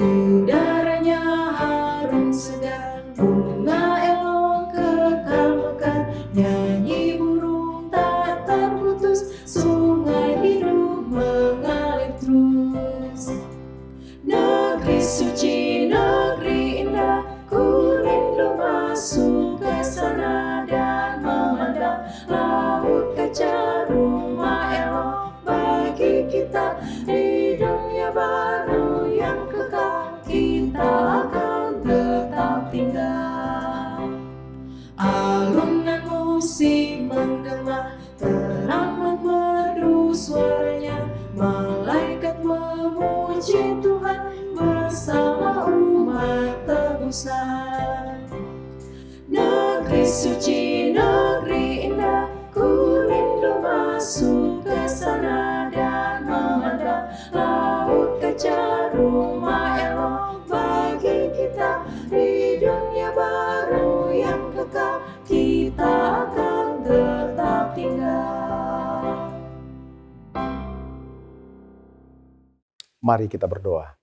Udaranya harum segar, bunga elok kekal mekar, nyanyi burung tak terputus, sungai hidup mengalir terus. Negeri suci, negeri indah, ku rindu masuk ke sana dan memandang laut kaca, rumah elok bagi kita di dunia baru yang kekal, kita akan tetap tinggal. Alunan musik menggema, teramat merdu suaranya, malaikat memuji Tuhan bersama umat tebusan. Negeri suci, negeri indah, ku rindu masuk ke sana dan memandang laut kaca, rumah elok bagi kita di dunia baru yang kekal, kita akan tetap tinggal. Mari kita berdoa.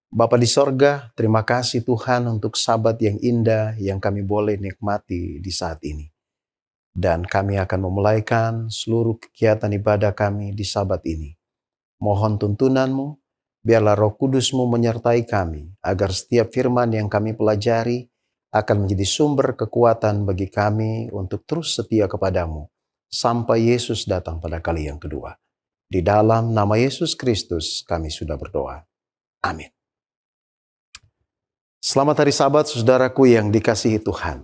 Bapa di sorga, terima kasih Tuhan untuk Sabat yang indah yang kami boleh nikmati di saat ini. Dan kami akan memulaikan seluruh kegiatan ibadah kami di Sabat ini. Mohon tuntunan-Mu, biarlah Roh Kudus-Mu menyertai kami, agar setiap firman yang kami pelajari akan menjadi sumber kekuatan bagi kami untuk terus setia kepadamu, sampai Yesus datang pada kali yang kedua. Di dalam nama Yesus Kristus kami sudah berdoa. Amin. Selamat hari Sabat, saudaraku yang dikasihi Tuhan.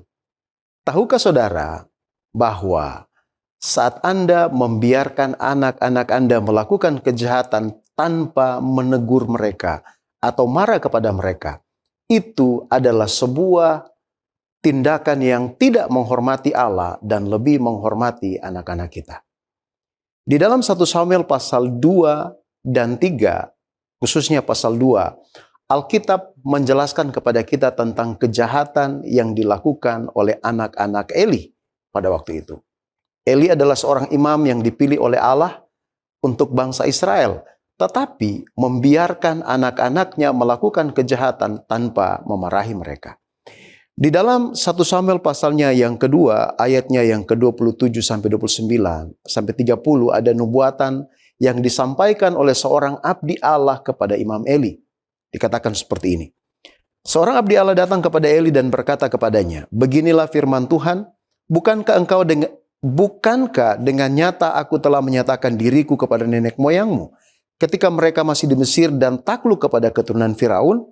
Tahukah saudara bahwa saat Anda membiarkan anak-anak Anda melakukan kejahatan tanpa menegur mereka atau marah kepada mereka, itu adalah sebuah tindakan yang tidak menghormati Allah dan lebih menghormati anak-anak kita. Di dalam 1 Samuel pasal 2 dan 3, khususnya pasal 2, Alkitab menjelaskan kepada kita tentang kejahatan yang dilakukan oleh anak-anak Eli pada waktu itu. Eli adalah seorang imam yang dipilih oleh Allah untuk bangsa Israel, tetapi membiarkan anak-anaknya melakukan kejahatan tanpa memarahi mereka. Di dalam 1 Samuel pasalnya yang kedua, ayatnya yang ke-27 sampai 29 sampai 30 ada nubuatan yang disampaikan oleh seorang abdi Allah kepada Imam Eli. Dikatakan seperti ini. Seorang abdi Allah datang kepada Eli dan berkata kepadanya, "Beginilah firman Tuhan, bukankah dengan nyata aku telah menyatakan diriku kepada nenek moyangmu ketika mereka masih di Mesir dan takluk kepada keturunan Firaun?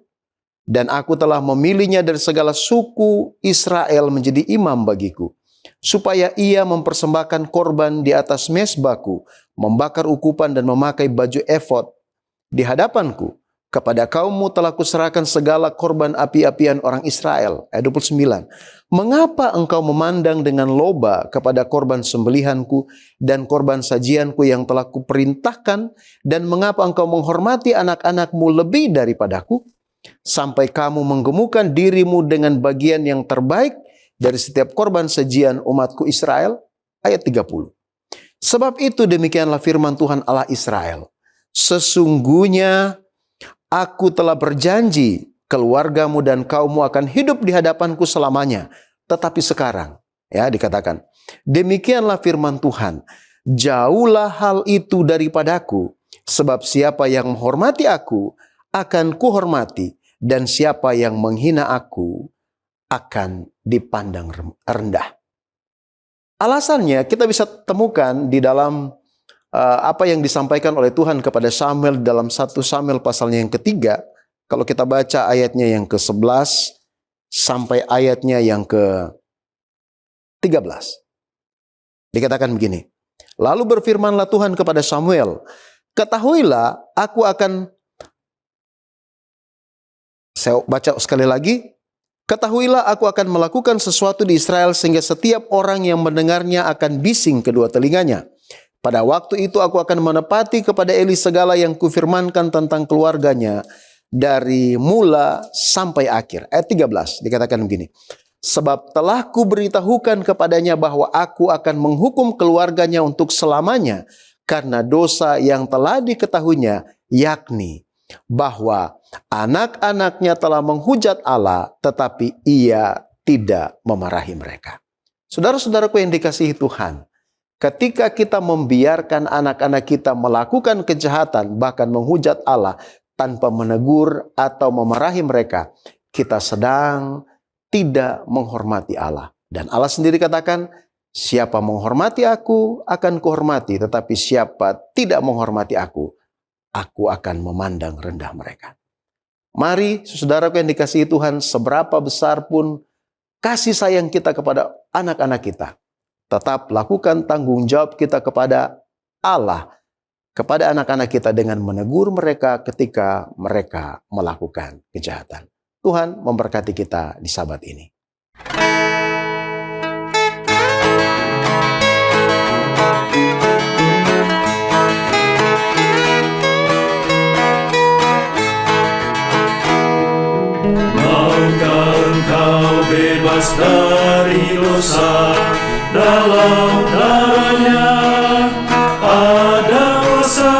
Dan aku telah memilihnya dari segala suku Israel menjadi imam bagiku, supaya ia mempersembahkan korban di atas mezbahku, membakar ukupan dan memakai baju efod di hadapanku. Kepada kaummu telah kuserahkan segala korban api-apian orang Israel." Ayat 29. "Mengapa engkau memandang dengan loba kepada korban sembelihanku dan korban sajianku yang telah kuperintahkan? Dan mengapa engkau menghormati anak-anakmu lebih daripadaku? Sampai kamu menggemukkan dirimu dengan bagian yang terbaik dari setiap korban sajian umatku Israel?" Ayat 30. "Sebab itu demikianlah firman Tuhan Allah Israel. Sesungguhnya aku telah berjanji, keluargamu dan kaummu akan hidup di hadapanku selamanya. Tetapi sekarang," ya dikatakan, "demikianlah firman Tuhan, jauhlah hal itu daripadaku, sebab siapa yang menghormati aku akan kuhormati, dan siapa yang menghina aku akan dipandang rendah." Alasannya kita bisa temukan di dalam apa yang disampaikan oleh Tuhan kepada Samuel dalam 1 Samuel pasalnya yang ketiga. Kalau kita baca ayatnya yang ke-11 sampai ayatnya yang ke-13. Dikatakan begini, "Lalu berfirmanlah Tuhan kepada Samuel, ketahuilah aku akan..." Saya baca sekali lagi. "Ketahuilah aku akan melakukan sesuatu di Israel sehingga setiap orang yang mendengarnya akan bising kedua telinganya. Pada waktu itu aku akan menepati kepada Eli segala yang kufirmankan tentang keluarganya dari mula sampai akhir." Ayat 13 dikatakan begini, "Sebab telah kuberitahukan kepadanya bahwa aku akan menghukum keluarganya untuk selamanya karena dosa yang telah diketahuinya, yakni bahwa Anak-anaknya telah menghujat Allah, tetapi ia tidak memarahi mereka. Saudara-saudaraku yang dikasihi Tuhan, ketika kita membiarkan anak-anak kita melakukan kejahatan, bahkan menghujat Allah tanpa menegur atau memarahi mereka, kita sedang tidak menghormati Allah. Dan Allah sendiri katakan, siapa menghormati aku akan kuhormati, tetapi siapa tidak menghormati aku akan memandang rendah mereka. Mari, saudaraku yang dikasihi Tuhan, seberapa besar pun kasih sayang kita kepada anak-anak kita, tetap lakukan tanggung jawab kita kepada Allah, kepada anak-anak kita dengan menegur mereka ketika mereka melakukan kejahatan. Tuhan memberkati kita di Sabat ini. Maukah engkau bebas dari dosa, dalam darahnya ada kuasa?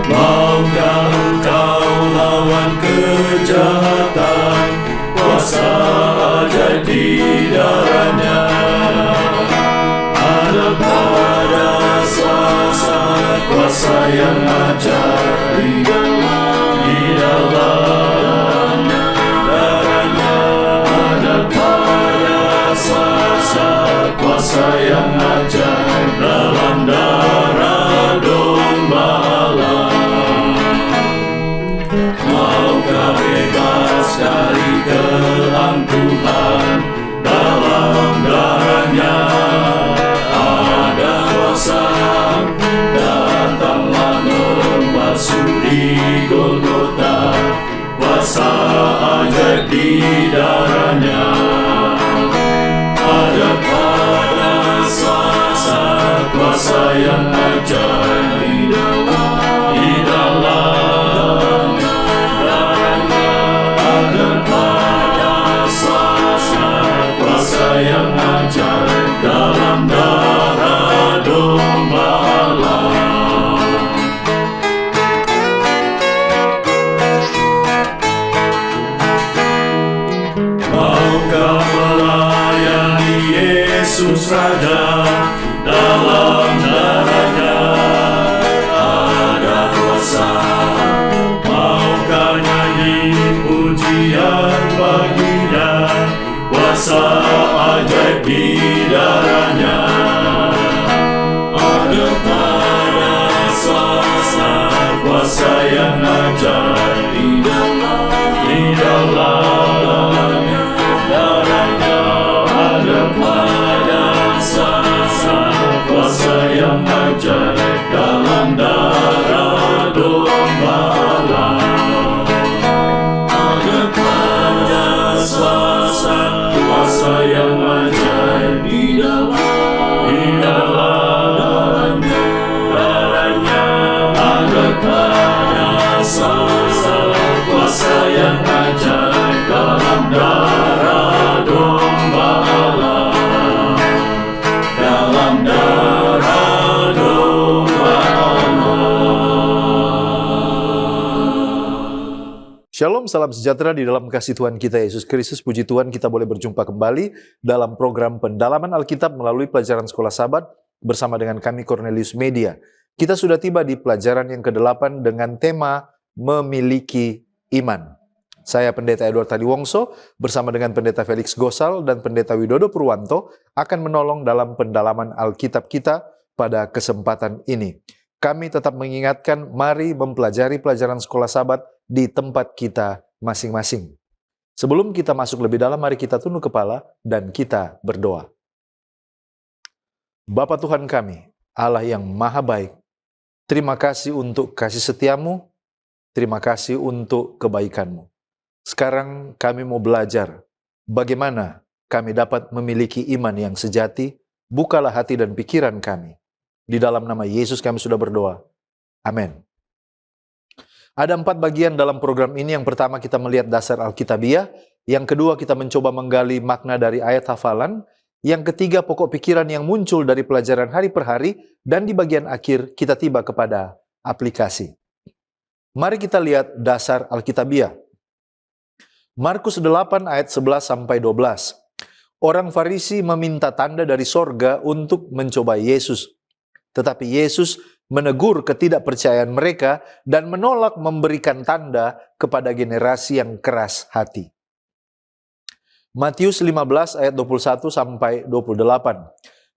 Maukah engkau lawan kejahatan, kuasa ajaib di darahnya? Ada pada kuasa yang ajaib di dalam kuasa yang ajaib dalam darah domba Allah. Maukah bebas dari kelam Tuhan, dalam darahnya ada kuasa. Datanglah membasuh di Golgota, kuasa ajaib di darahnya. Ada pada kuasa yang ajaib di dalam darahnya. Ada pada kuasa yang ajaib dalam darah domba Allah. Maukah melayani Yesus Raja, dalam darahnya ada kuasa? Maukah nyanyi pujian baginya, kuasa ajaib di darahnya? Ada pada kuasa yang ajaib di dalam darahnya. Ada pada kuasa yang ajaib dalam darah domba Allah. Ada pada kuasa yang ajaib di dalam darahnya. Ada pada kuasa yang ajaib dalam darah domba Allah. Dalam darah domba Allah. Shalom, salam sejahtera di dalam kasih Tuhan kita Yesus Kristus. Puji Tuhan, kita boleh berjumpa kembali dalam program pendalaman Alkitab melalui pelajaran Sekolah Sabat bersama dengan kami Cornelius Media. Kita sudah tiba di pelajaran yang ke-8 dengan tema memiliki iman. Saya Pendeta Edward Tadiwongso bersama dengan Pendeta Felix Gosal dan Pendeta Widodo Purwanto akan menolong dalam pendalaman Alkitab kita pada kesempatan ini. Kami tetap mengingatkan, mari mempelajari pelajaran Sekolah Sabat di tempat kita masing-masing. Sebelum kita masuk lebih dalam, mari kita tunduk kepala dan kita berdoa. Bapa Tuhan kami, Allah yang maha baik, terima kasih untuk kasih setiamu, terima kasih untuk kebaikanmu. Sekarang kami mau belajar bagaimana kami dapat memiliki iman yang sejati. Bukalah hati dan pikiran kami. Di dalam nama Yesus kami sudah berdoa. Amin. Ada 4 bagian dalam program ini. Yang pertama kita melihat dasar Alkitabiah. Yang kedua kita mencoba menggali makna dari ayat hafalan. Yang ketiga pokok pikiran yang muncul dari pelajaran hari per hari. Dan di bagian akhir kita tiba kepada aplikasi. Mari kita lihat dasar Alkitabiah. Markus 8 ayat 11-12. Orang Farisi meminta tanda dari sorga untuk mencobai Yesus. Tetapi Yesus menegur ketidakpercayaan mereka dan menolak memberikan tanda kepada generasi yang keras hati. Matius 15 ayat 21-28.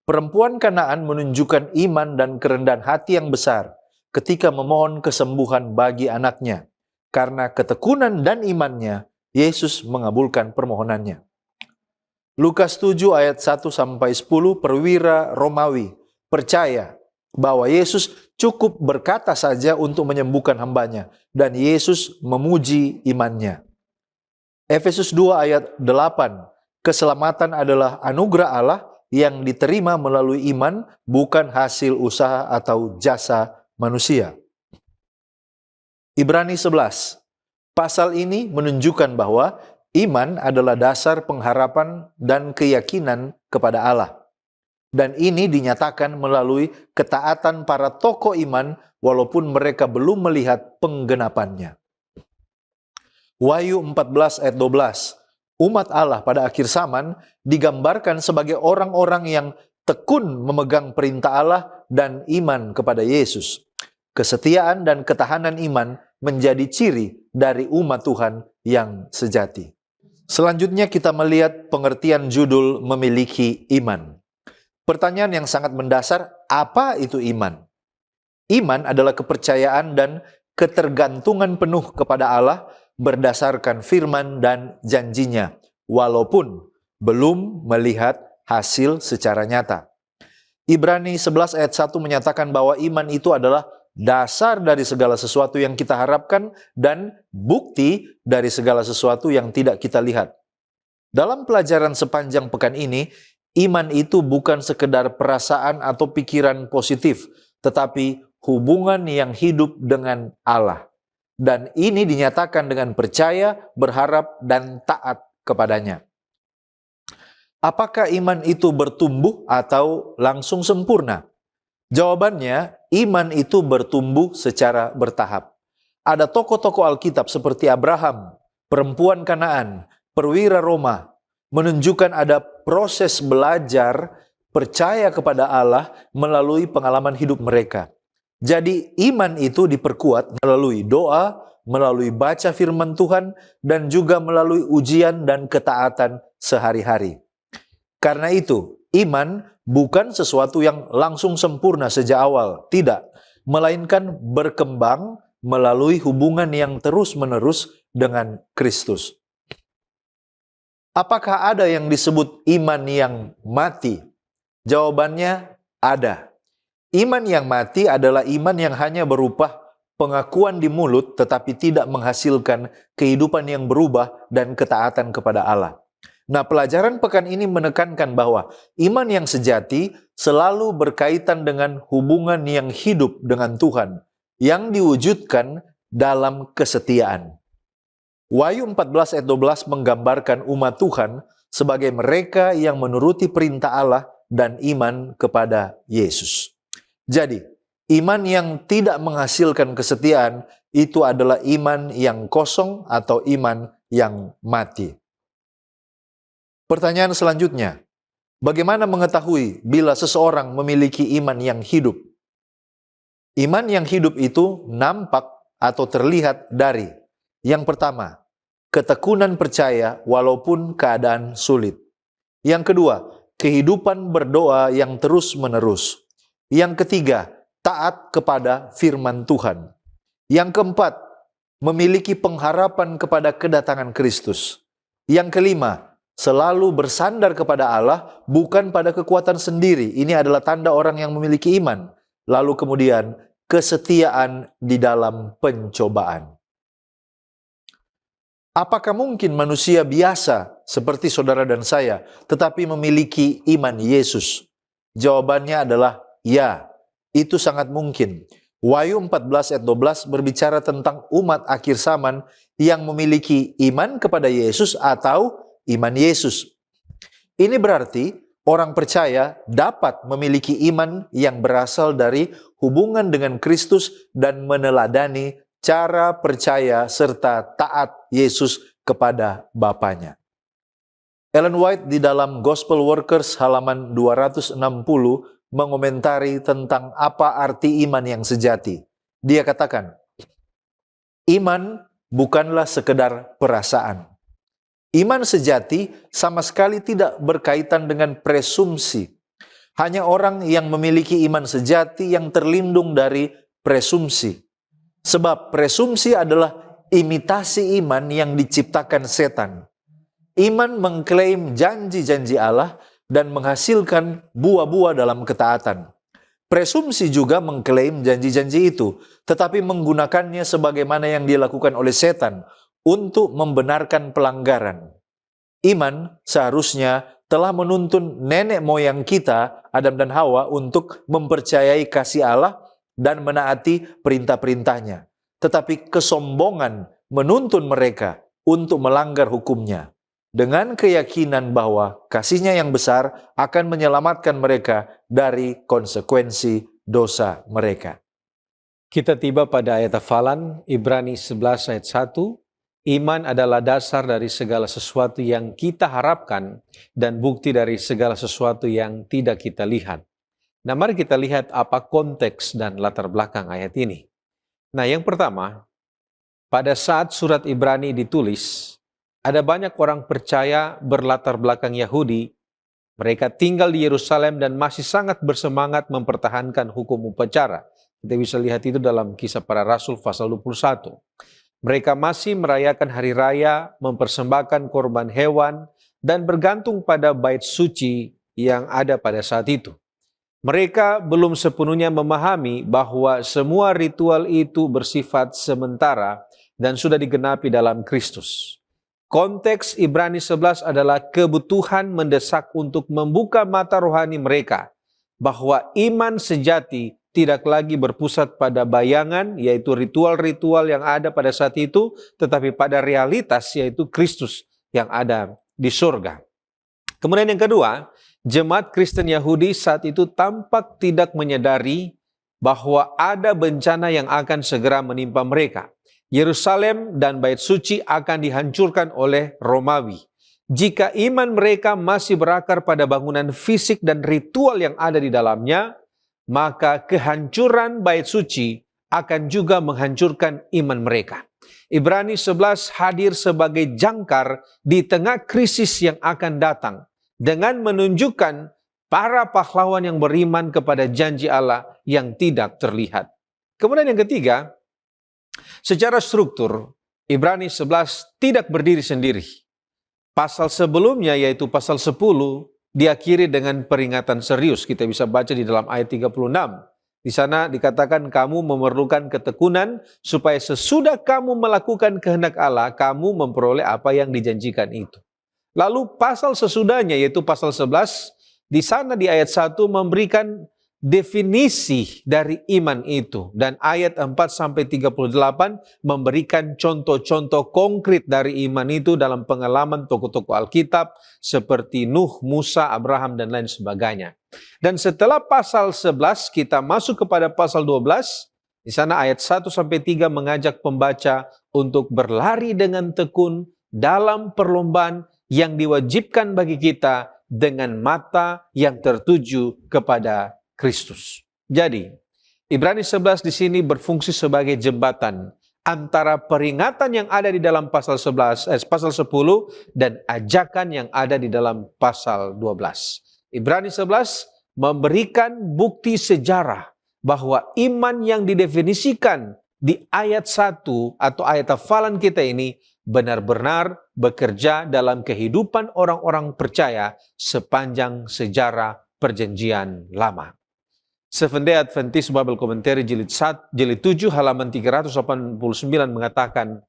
Perempuan Kanaan menunjukkan iman dan kerendahan hati yang besar ketika memohon kesembuhan bagi anaknya. Karena ketekunan dan imannya, Yesus mengabulkan permohonannya. Lukas 7 ayat 1-10, perwira Romawi percaya bahwa Yesus cukup berkata saja untuk menyembuhkan hambanya, dan Yesus memuji imannya. Efesus 2 ayat 8, keselamatan adalah anugerah Allah yang diterima melalui iman, bukan hasil usaha atau jasa manusia. Ibrani 11, pasal ini menunjukkan bahwa iman adalah dasar pengharapan dan keyakinan kepada Allah. Dan ini dinyatakan melalui ketaatan para tokoh iman walaupun mereka belum melihat penggenapannya. Wahyu 14 ayat 12, umat Allah pada akhir zaman digambarkan sebagai orang-orang yang tekun memegang perintah Allah dan iman kepada Yesus. Kesetiaan dan ketahanan iman menjadi ciri dari umat Tuhan yang sejati. Selanjutnya kita melihat pengertian judul memiliki iman. Pertanyaan yang sangat mendasar, apa itu iman? Iman adalah kepercayaan dan ketergantungan penuh kepada Allah berdasarkan firman dan janjinya, walaupun belum melihat hasil secara nyata. Ibrani 11 ayat 1 menyatakan bahwa iman itu adalah dasar dari segala sesuatu yang kita harapkan dan bukti dari segala sesuatu yang tidak kita lihat. Dalam pelajaran sepanjang pekan ini, iman itu bukan sekedar perasaan atau pikiran positif, tetapi hubungan yang hidup dengan Allah. Dan ini dinyatakan dengan percaya, berharap, dan taat kepadanya. Apakah iman itu bertumbuh atau langsung sempurna? Jawabannya, iman itu bertumbuh secara bertahap. Ada tokoh-tokoh Alkitab seperti Abraham, perempuan Kanaan, perwira Roma, menunjukkan ada proses belajar percaya kepada Allah melalui pengalaman hidup mereka. Jadi iman itu diperkuat melalui doa, melalui baca firman Tuhan, dan juga melalui ujian dan ketaatan sehari-hari. Karena itu, iman bukan sesuatu yang langsung sempurna sejak awal, tidak. Melainkan berkembang melalui hubungan yang terus-menerus dengan Kristus. Apakah ada yang disebut iman yang mati? Jawabannya ada. Iman yang mati adalah iman yang hanya berupa pengakuan di mulut tetapi tidak menghasilkan kehidupan yang berubah dan ketaatan kepada Allah. Nah, pelajaran pekan ini menekankan bahwa iman yang sejati selalu berkaitan dengan hubungan yang hidup dengan Tuhan, yang diwujudkan dalam kesetiaan. Wahyu 14 ayat 12 menggambarkan umat Tuhan sebagai mereka yang menuruti perintah Allah dan iman kepada Yesus. Jadi, iman yang tidak menghasilkan kesetiaan itu adalah iman yang kosong atau iman yang mati. Pertanyaan selanjutnya, bagaimana mengetahui bila seseorang memiliki iman yang hidup? Iman yang hidup itu nampak atau terlihat dari, yang pertama, ketekunan percaya walaupun keadaan sulit. Yang kedua, kehidupan berdoa yang terus-menerus. Yang ketiga, taat kepada firman Tuhan. Yang keempat, memiliki pengharapan kepada kedatangan Kristus. Yang kelima, selalu bersandar kepada Allah, bukan pada kekuatan sendiri. Ini adalah tanda orang yang memiliki iman. Lalu kemudian, kesetiaan di dalam pencobaan. Apakah mungkin manusia biasa seperti saudara dan saya, tetapi memiliki iman Yesus? Jawabannya adalah ya, itu sangat mungkin. Wahyu 14 ayat 12 berbicara tentang umat akhir zaman yang memiliki iman kepada Yesus atau iman Yesus. Ini berarti orang percaya dapat memiliki iman yang berasal dari hubungan dengan Kristus dan meneladani cara percaya serta taat Yesus kepada Bapanya. Ellen White di dalam Gospel Workers halaman 260 mengomentari tentang apa arti iman yang sejati. Dia katakan, iman bukanlah sekedar perasaan. Iman sejati sama sekali tidak berkaitan dengan presumsi. Hanya orang yang memiliki iman sejati yang terlindung dari presumsi. Sebab presumsi adalah imitasi iman yang diciptakan setan. Iman mengklaim janji-janji Allah dan menghasilkan buah-buah dalam ketaatan. Presumsi juga mengklaim janji-janji itu, tetapi menggunakannya sebagaimana yang dilakukan oleh setan untuk membenarkan pelanggaran. Iman seharusnya telah menuntun nenek moyang kita, Adam dan Hawa, untuk mempercayai kasih Allah dan menaati perintah-perintahnya. Tetapi kesombongan menuntun mereka untuk melanggar hukumnya. Dengan keyakinan bahwa kasih-Nya yang besar akan menyelamatkan mereka dari konsekuensi dosa mereka. Kita tiba pada ayat hafalan Ibrani 11 ayat 1. Iman adalah dasar dari segala sesuatu yang kita harapkan dan bukti dari segala sesuatu yang tidak kita lihat. Nah, mari kita lihat apa konteks dan latar belakang ayat ini. Nah, yang pertama, pada saat surat Ibrani ditulis, ada banyak orang percaya berlatar belakang Yahudi. Mereka tinggal di Yerusalem dan masih sangat bersemangat mempertahankan hukum upacara. Kita bisa lihat itu dalam Kisah Para Rasul pasal 21. Mereka masih merayakan hari raya, mempersembahkan korban hewan, dan bergantung pada bait suci yang ada pada saat itu. Mereka belum sepenuhnya memahami bahwa semua ritual itu bersifat sementara dan sudah digenapi dalam Kristus. Konteks Ibrani 11 adalah kebutuhan mendesak untuk membuka mata rohani mereka bahwa iman sejati tidak lagi berpusat pada bayangan, yaitu ritual-ritual yang ada pada saat itu, tetapi pada realitas, yaitu Kristus yang ada di surga. Kemudian yang kedua, jemaat Kristen Yahudi saat itu tampak tidak menyadari bahwa ada bencana yang akan segera menimpa mereka. Yerusalem dan bait suci akan dihancurkan oleh Romawi. Jika iman mereka masih berakar pada bangunan fisik dan ritual yang ada di dalamnya, maka kehancuran bait suci akan juga menghancurkan iman mereka. Ibrani 11 hadir sebagai jangkar di tengah krisis yang akan datang dengan menunjukkan para pahlawan yang beriman kepada janji Allah yang tidak terlihat. Kemudian yang ketiga, secara struktur, Ibrani 11 tidak berdiri sendiri. Pasal sebelumnya, yaitu pasal 10, diakhiri dengan peringatan serius. Kita bisa baca di dalam ayat 36. Di sana dikatakan kamu memerlukan ketekunan supaya sesudah kamu melakukan kehendak Allah, kamu memperoleh apa yang dijanjikan itu. Lalu pasal sesudahnya, yaitu pasal 11, di sana di ayat 1 memberikan definisi dari iman itu. Dan ayat 4-38 memberikan contoh-contoh konkret dari iman itu dalam pengalaman tokoh-tokoh Alkitab seperti Nuh, Musa, Abraham, dan lain sebagainya. Dan setelah pasal 11 kita masuk kepada pasal 12. Di sana ayat 1-3 mengajak pembaca untuk berlari dengan tekun dalam perlombaan yang diwajibkan bagi kita dengan mata yang tertuju kepada Kristus. Jadi, Ibrani 11 di sini berfungsi sebagai jembatan antara peringatan yang ada di dalam pasal 10 dan ajakan yang ada di dalam pasal 12. Ibrani 11 memberikan bukti sejarah bahwa iman yang didefinisikan di ayat 1 atau ayat hafalan kita ini benar-benar bekerja dalam kehidupan orang-orang percaya sepanjang sejarah Perjanjian Lama. Seventh-day Adventist Bible Commentary jilid 7 halaman 389 mengatakan,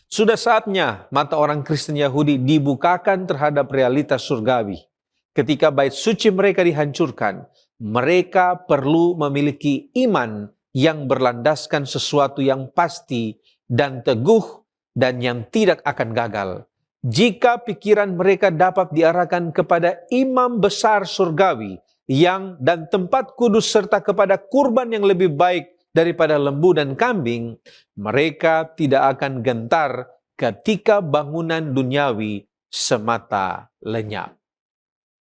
sudah saatnya mata orang Kristen Yahudi dibukakan terhadap realitas surgawi. Ketika bait suci mereka dihancurkan, mereka perlu memiliki iman yang berlandaskan sesuatu yang pasti dan teguh dan yang tidak akan gagal. Jika pikiran mereka dapat diarahkan kepada imam besar surgawi, dan tempat kudus serta kepada kurban yang lebih baik daripada lembu dan kambing, mereka tidak akan gentar ketika bangunan duniawi semata lenyap.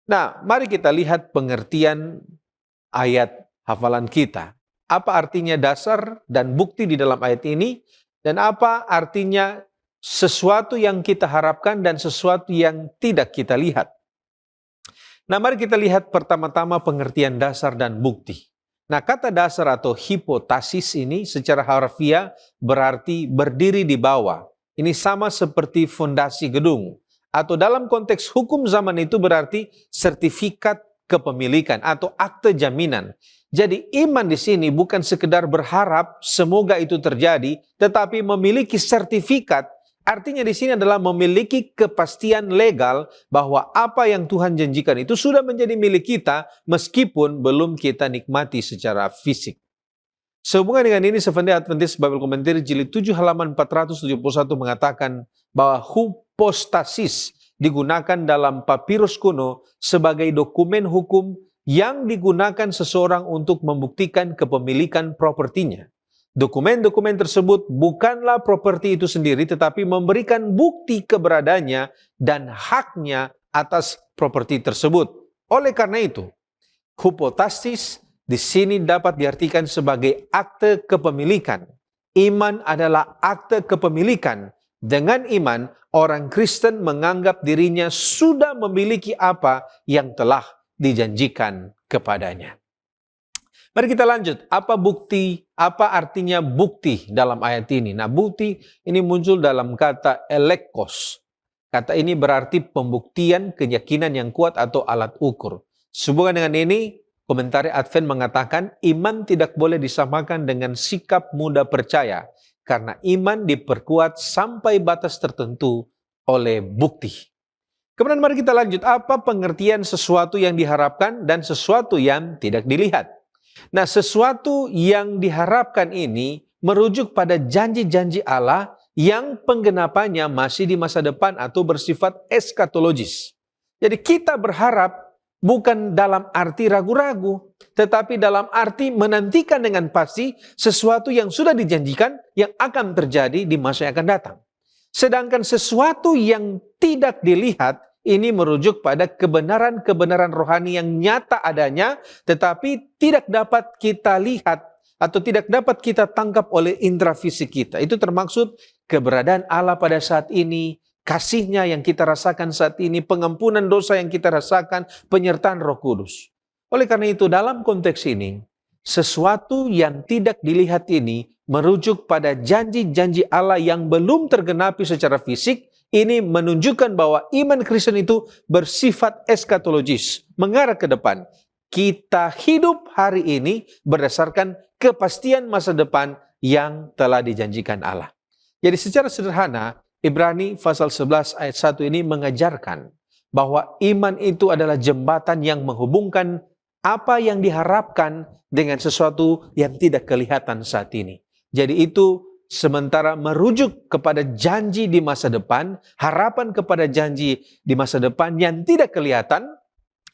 Nah, mari kita lihat pengertian ayat hafalan kita. Apa artinya dasar dan bukti di dalam ayat ini, dan apa artinya sesuatu yang kita harapkan dan sesuatu yang tidak kita lihat. Nah, mari kita lihat pertama-tama pengertian dasar dan bukti. Nah, kata dasar atau hipotasis ini secara harfiah berarti berdiri di bawah. Ini sama seperti fondasi gedung. Atau dalam konteks hukum zaman itu berarti sertifikat kepemilikan atau akte jaminan. Jadi iman di sini bukan sekedar berharap semoga itu terjadi, tetapi memiliki sertifikat. Artinya di sini adalah memiliki kepastian legal bahwa apa yang Tuhan janjikan itu sudah menjadi milik kita meskipun belum kita nikmati secara fisik. Sehubungan dengan ini, Seventh-day Adventist Bible Commentary jilid 7 halaman 471 mengatakan bahwa hypostasis digunakan dalam papirus kuno sebagai dokumen hukum yang digunakan seseorang untuk membuktikan kepemilikan propertinya. Dokumen-dokumen tersebut bukanlah properti itu sendiri, tetapi memberikan bukti keberadaannya dan haknya atas properti tersebut. Oleh karena itu, hypostasis di sini dapat diartikan sebagai akte kepemilikan. Iman adalah akte kepemilikan. Dengan iman, orang Kristen menganggap dirinya sudah memiliki apa yang telah dijanjikan kepadanya. Mari kita lanjut. Apa bukti? Apa artinya bukti dalam ayat ini? Nah, bukti ini muncul dalam kata elekos. Kata ini berarti pembuktian, keyakinan yang kuat atau alat ukur. Sehubungan dengan ini, komentari Advent mengatakan iman tidak boleh disamakan dengan sikap mudah percaya, karena iman diperkuat sampai batas tertentu oleh bukti. Kemudian mari kita lanjut. Apa pengertian sesuatu yang diharapkan dan sesuatu yang tidak dilihat? Nah, sesuatu yang diharapkan ini merujuk pada janji-janji Allah yang penggenapannya masih di masa depan atau bersifat eskatologis. Jadi kita berharap bukan dalam arti ragu-ragu, tetapi dalam arti menantikan dengan pasti sesuatu yang sudah dijanjikan yang akan terjadi di masa yang akan datang. Sedangkan sesuatu yang tidak dilihat ini merujuk pada kebenaran-kebenaran rohani yang nyata adanya, tetapi tidak dapat kita lihat atau tidak dapat kita tangkap oleh indera fisik kita. Itu termaksud keberadaan Allah pada saat ini, kasih-Nya yang kita rasakan saat ini, pengampunan dosa yang kita rasakan, penyertaan Roh Kudus. Oleh karena itu, dalam konteks ini, sesuatu yang tidak dilihat ini merujuk pada janji-janji Allah yang belum tergenapi secara fisik. Ini menunjukkan bahwa iman Kristen itu bersifat eskatologis, mengarah ke depan. Kita hidup hari ini berdasarkan kepastian masa depan yang telah dijanjikan Allah. Jadi secara sederhana, Ibrani pasal 11 ayat 1 ini mengajarkan bahwa iman itu adalah jembatan yang menghubungkan apa yang diharapkan dengan sesuatu yang tidak kelihatan saat ini. Jadi itu sementara merujuk kepada janji di masa depan, harapan kepada janji di masa depan yang tidak kelihatan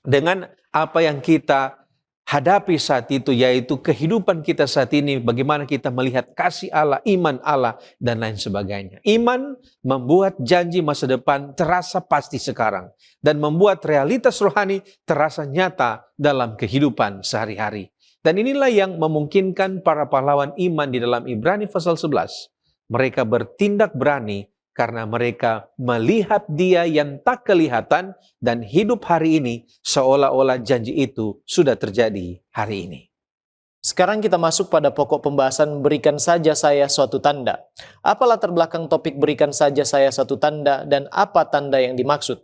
dengan apa yang kita hadapi saat itu, yaitu kehidupan kita saat ini, bagaimana kita melihat kasih Allah, iman Allah, dan lain sebagainya. Iman membuat janji masa depan terasa pasti sekarang, dan membuat realitas rohani terasa nyata dalam kehidupan sehari-hari. Dan inilah yang memungkinkan para pahlawan iman di dalam Ibrani pasal 11. Mereka bertindak berani karena mereka melihat Dia yang tak kelihatan dan hidup hari ini seolah-olah janji itu sudah terjadi hari ini. Sekarang kita masuk pada pokok pembahasan berikan saja saya suatu tanda. Apa latar belakang topik berikan saja saya suatu tanda dan apa tanda yang dimaksud?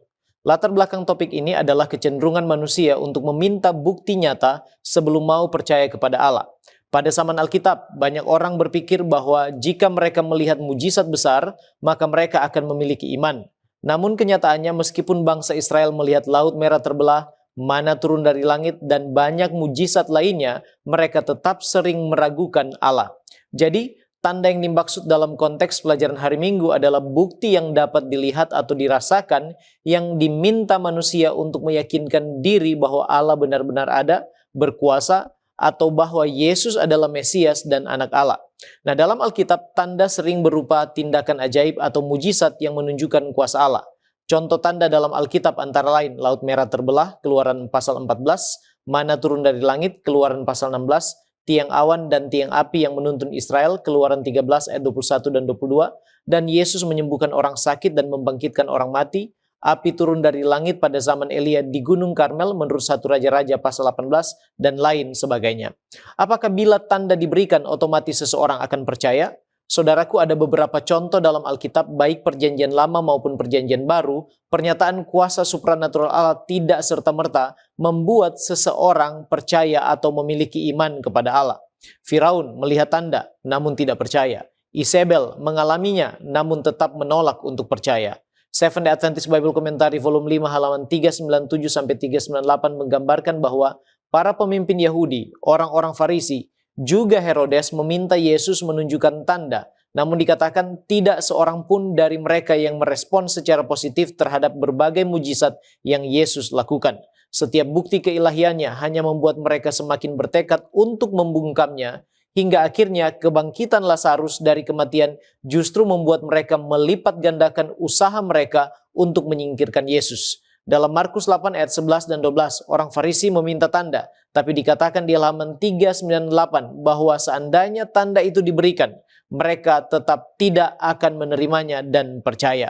Latar belakang topik ini adalah kecenderungan manusia untuk meminta bukti nyata sebelum mau percaya kepada Allah. Pada zaman Alkitab, banyak orang berpikir bahwa jika mereka melihat mujizat besar, maka mereka akan memiliki iman. Namun kenyataannya meskipun bangsa Israel melihat Laut Merah terbelah, mana turun dari langit, dan banyak mujizat lainnya, mereka tetap sering meragukan Allah. Jadi, tanda yang dimaksud dalam konteks pelajaran hari Minggu adalah bukti yang dapat dilihat atau dirasakan yang diminta manusia untuk meyakinkan diri bahwa Allah benar-benar ada, berkuasa, atau bahwa Yesus adalah Mesias dan anak Allah. Nah, dalam Alkitab, tanda sering berupa tindakan ajaib atau mujizat yang menunjukkan kuasa Allah. Contoh tanda dalam Alkitab antara lain, Laut Merah terbelah, Keluaran pasal 14, mana turun dari langit, Keluaran pasal 16, tiang awan dan tiang api yang menuntun Israel, Keluaran 13 ayat 21 dan 22, dan Yesus menyembuhkan orang sakit dan membangkitkan orang mati, api turun dari langit pada zaman Elia di Gunung Karmel menurut 1 Raja-Raja pasal 18, dan lain sebagainya. Apakah bila tanda diberikan otomatis seseorang akan percaya? Saudaraku, ada beberapa contoh dalam Alkitab, baik perjanjian lama maupun perjanjian baru, pernyataan kuasa supranatural Allah tidak serta-merta membuat seseorang percaya atau memiliki iman kepada Allah. Firaun melihat tanda, namun tidak percaya. Isabel mengalaminya, namun tetap menolak untuk percaya. Seventh-day Adventist Bible Commentary volume 5 halaman 397-398 menggambarkan bahwa para pemimpin Yahudi, orang-orang Farisi, juga Herodes meminta Yesus menunjukkan tanda, namun dikatakan tidak seorang pun dari mereka yang merespon secara positif terhadap berbagai mujizat yang Yesus lakukan. Setiap bukti keilahiannya hanya membuat mereka semakin bertekad untuk membungkamnya, hingga akhirnya kebangkitan Lazarus dari kematian justru membuat mereka melipat gandakan usaha mereka untuk menyingkirkan Yesus. Dalam Markus 8 ayat 11 dan 12, orang Farisi meminta tanda, tapi dikatakan di halaman 398 bahwa seandainya tanda itu diberikan, mereka tetap tidak akan menerimanya dan percaya.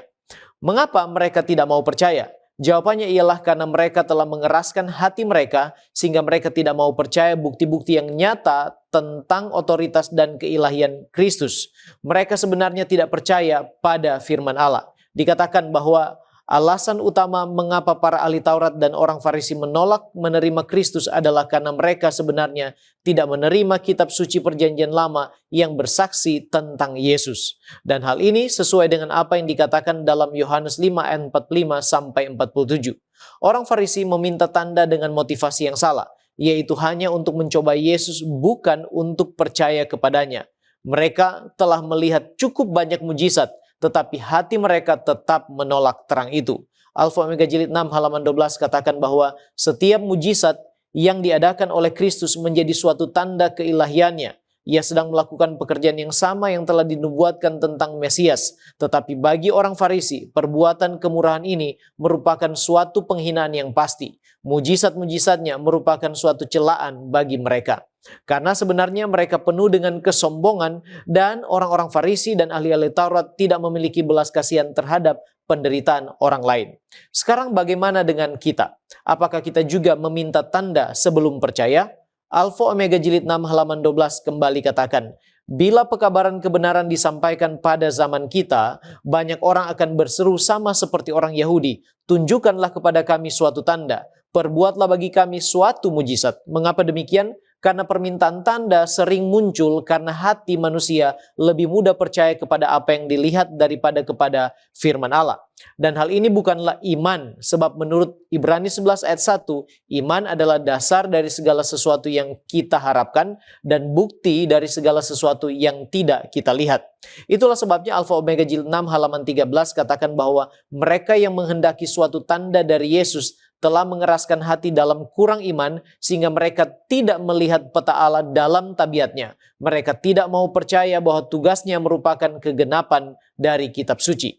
Mengapa mereka tidak mau percaya? Jawabannya ialah karena mereka telah mengeraskan hati mereka sehingga mereka tidak mau percaya bukti-bukti yang nyata tentang otoritas dan keilahian Kristus. Mereka sebenarnya tidak percaya pada firman Allah. Dikatakan bahwa alasan utama mengapa para ahli Taurat dan orang Farisi menolak menerima Kristus adalah karena mereka sebenarnya tidak menerima kitab suci perjanjian lama yang bersaksi tentang Yesus. Dan hal ini sesuai dengan apa yang dikatakan dalam Yohanes 5 ayat 45-47. Orang Farisi meminta tanda dengan motivasi yang salah, yaitu hanya untuk mencoba Yesus, bukan untuk percaya kepadanya. Mereka telah melihat cukup banyak mujizat, tetapi hati mereka tetap menolak terang itu. Alfa Omega jilid 6 halaman 12 katakan bahwa setiap mujizat yang diadakan oleh Kristus menjadi suatu tanda keilahiannya. Ia sedang melakukan pekerjaan yang sama yang telah dinubuatkan tentang Mesias. Tetapi bagi orang Farisi, perbuatan kemurahan ini merupakan suatu penghinaan yang pasti. Mujizat-mujizatnya merupakan suatu celaan bagi mereka. Karena sebenarnya mereka penuh dengan kesombongan dan orang-orang Farisi dan ahli-ahli Taurat tidak memiliki belas kasihan terhadap penderitaan orang lain. Sekarang bagaimana dengan kita? Apakah kita juga meminta tanda sebelum percaya? Alfa Omega jilid 6 halaman 12 kembali katakan, bila pekabaran kebenaran disampaikan pada zaman kita, banyak orang akan berseru sama seperti orang Yahudi, tunjukkanlah kepada kami suatu tanda, perbuatlah bagi kami suatu mujizat. Mengapa demikian? Karena permintaan tanda sering muncul karena hati manusia lebih mudah percaya kepada apa yang dilihat daripada kepada firman Allah. Dan hal ini bukanlah iman, sebab menurut Ibrani 11 ayat 1, iman adalah dasar dari segala sesuatu yang kita harapkan dan bukti dari segala sesuatu yang tidak kita lihat. Itulah sebabnya Alfa Omega jilid 6 halaman 13 katakan bahwa mereka yang menghendaki suatu tanda dari Yesus telah mengeraskan hati dalam kurang iman sehingga mereka tidak melihat peta Allah dalam tabiatnya. Mereka tidak mau percaya bahwa tugasnya merupakan kegenapan dari kitab suci.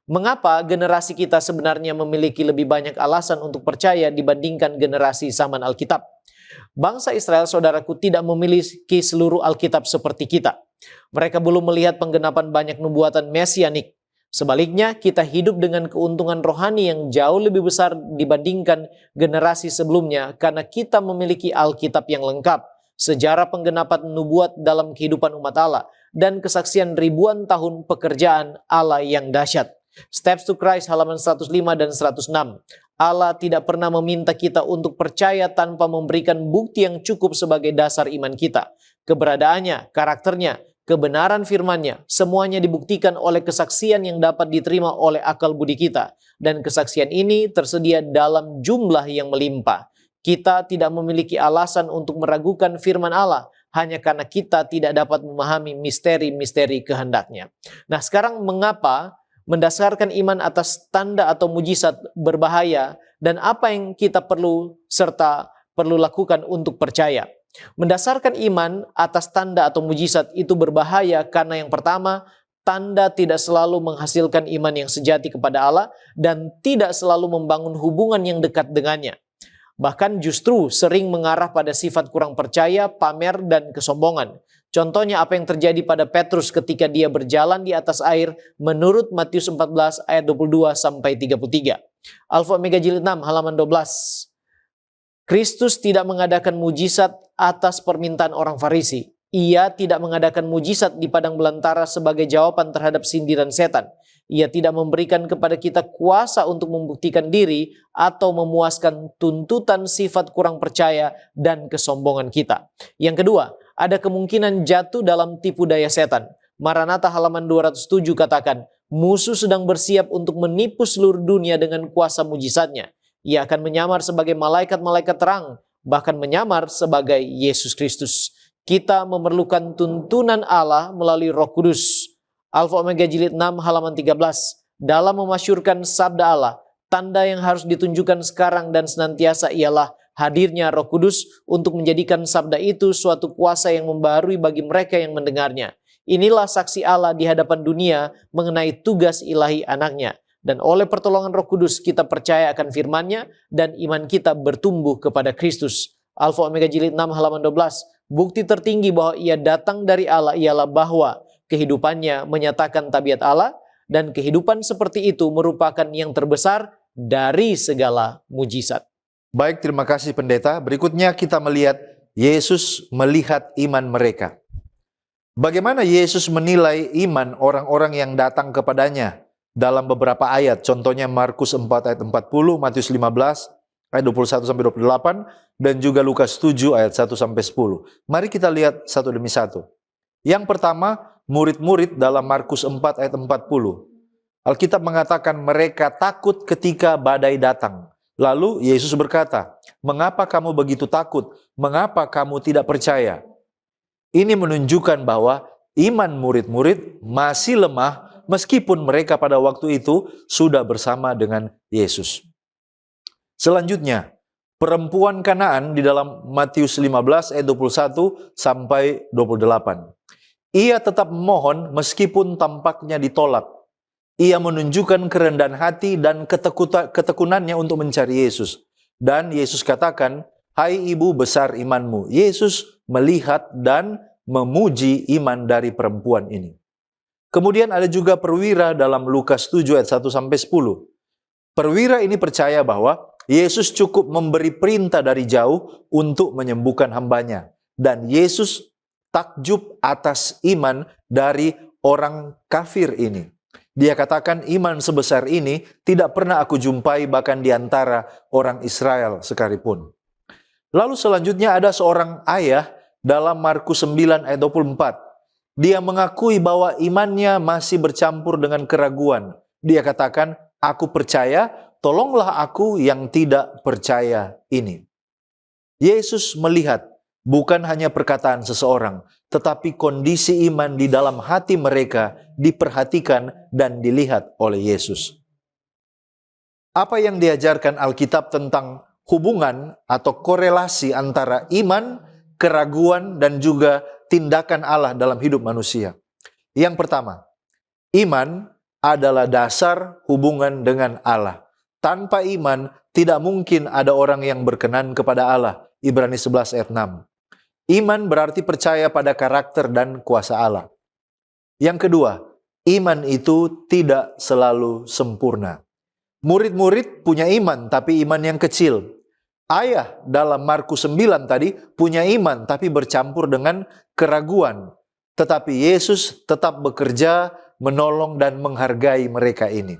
Mengapa generasi kita sebenarnya memiliki lebih banyak alasan untuk percaya dibandingkan generasi zaman Alkitab? Bangsa Israel, saudaraku, tidak memiliki seluruh Alkitab seperti kita. Mereka belum melihat penggenapan banyak nubuatan mesianik. Sebaliknya, kita hidup dengan keuntungan rohani yang jauh lebih besar dibandingkan generasi sebelumnya karena kita memiliki Alkitab yang lengkap, sejarah penggenapan nubuat dalam kehidupan umat Allah, dan kesaksian ribuan tahun pekerjaan Allah yang dahsyat. Steps to Christ halaman 105 dan 106. Allah tidak pernah meminta kita untuk percaya tanpa memberikan bukti yang cukup sebagai dasar iman kita. Keberadaannya, karakternya, kebenaran firman-Nya, semuanya dibuktikan oleh kesaksian yang dapat diterima oleh akal budi kita. Dan kesaksian ini tersedia dalam jumlah yang melimpah. Kita tidak memiliki alasan untuk meragukan firman Allah hanya karena kita tidak dapat memahami misteri-misteri kehendak-Nya. Nah, sekarang mengapa mendasarkan iman atas tanda atau mujizat berbahaya dan apa yang kita perlu serta perlu lakukan untuk percaya? Mendasarkan iman atas tanda atau mujizat itu berbahaya karena yang pertama, tanda tidak selalu menghasilkan iman yang sejati kepada Allah dan tidak selalu membangun hubungan yang dekat dengannya. Bahkan justru sering mengarah pada sifat kurang percaya, pamer, dan kesombongan. Contohnya apa yang terjadi pada Petrus ketika dia berjalan di atas air menurut Matius 14 ayat 22 sampai 33. Alfa Omega Jilid 6 halaman 12. Kristus tidak mengadakan mujizat atas permintaan orang Farisi. Ia tidak mengadakan mujizat di padang belantara sebagai jawaban terhadap sindiran setan. Ia tidak memberikan kepada kita kuasa untuk membuktikan diri atau memuaskan tuntutan sifat kurang percaya dan kesombongan kita. Yang kedua, ada kemungkinan jatuh dalam tipu daya setan. Maranatha halaman 207 katakan, musuh sedang bersiap untuk menipu seluruh dunia dengan kuasa mujizatnya. Ia akan menyamar sebagai malaikat-malaikat terang, bahkan menyamar sebagai Yesus Kristus. Kita memerlukan tuntunan Allah melalui Roh Kudus. Alfa Omega Jilid 6 halaman 13. Dalam memasyurkan sabda Allah, tanda yang harus ditunjukkan sekarang dan senantiasa ialah hadirnya Roh Kudus untuk menjadikan sabda itu suatu kuasa yang membaharui bagi mereka yang mendengarnya. Inilah saksi Allah di hadapan dunia mengenai tugas ilahi anaknya. Dan oleh pertolongan Roh Kudus kita percaya akan firman-Nya dan iman kita bertumbuh kepada Kristus. Alfa Omega Jilid 6 halaman 12. Bukti tertinggi bahwa ia datang dari Allah ialah bahwa kehidupannya menyatakan tabiat Allah dan kehidupan seperti itu merupakan yang terbesar dari segala mujizat. Baik, terima kasih pendeta. Berikutnya kita melihat Yesus melihat iman mereka. Bagaimana Yesus menilai iman orang-orang yang datang kepadanya? Dalam beberapa ayat, contohnya Markus 4 ayat 40, Matius 15 ayat 21 sampai 28, dan juga Lukas 7 ayat 1 sampai 10. Mari kita lihat satu demi satu. Yang pertama, murid-murid dalam Markus 4 ayat 40. Alkitab mengatakan mereka takut ketika badai datang. Lalu Yesus berkata, "Mengapa kamu begitu takut? Mengapa kamu tidak percaya?" Ini menunjukkan bahwa iman murid-murid masih lemah meskipun mereka pada waktu itu sudah bersama dengan Yesus. Selanjutnya, perempuan Kanaan di dalam Matius 15 ayat 21 sampai 28. Ia tetap memohon meskipun tampaknya ditolak. Ia menunjukkan kerendahan hati dan ketekunannya untuk mencari Yesus. Dan Yesus katakan, "Hai ibu, besar imanmu." Yesus melihat dan memuji iman dari perempuan ini. Kemudian ada juga perwira dalam Lukas 7 ayat 1 sampai 10. Perwira ini percaya bahwa Yesus cukup memberi perintah dari jauh untuk menyembuhkan hambanya. Dan Yesus takjub atas iman dari orang kafir ini. Dia katakan, iman sebesar ini tidak pernah aku jumpai bahkan di antara orang Israel sekalipun. Lalu selanjutnya ada seorang ayah dalam Markus 9 ayat 24. Dia mengakui bahwa imannya masih bercampur dengan keraguan. Dia katakan, aku percaya, tolonglah aku yang tidak percaya ini. Yesus melihat bukan hanya perkataan seseorang, tetapi kondisi iman di dalam hati mereka diperhatikan dan dilihat oleh Yesus. Apa yang diajarkan Alkitab tentang hubungan atau korelasi antara iman, keraguan, dan juga tindakan Allah dalam hidup manusia? Yang pertama, iman adalah dasar hubungan dengan Allah. Tanpa iman, tidak mungkin ada orang yang berkenan kepada Allah. Ibrani 11 ayat 6. Iman berarti percaya pada karakter dan kuasa Allah. Yang kedua, iman itu tidak selalu sempurna. Murid-murid punya iman, tapi iman yang kecil. Ayah dalam Markus 9 tadi punya iman, tapi bercampur dengan keraguan. Tetapi Yesus tetap bekerja, menolong dan menghargai mereka ini.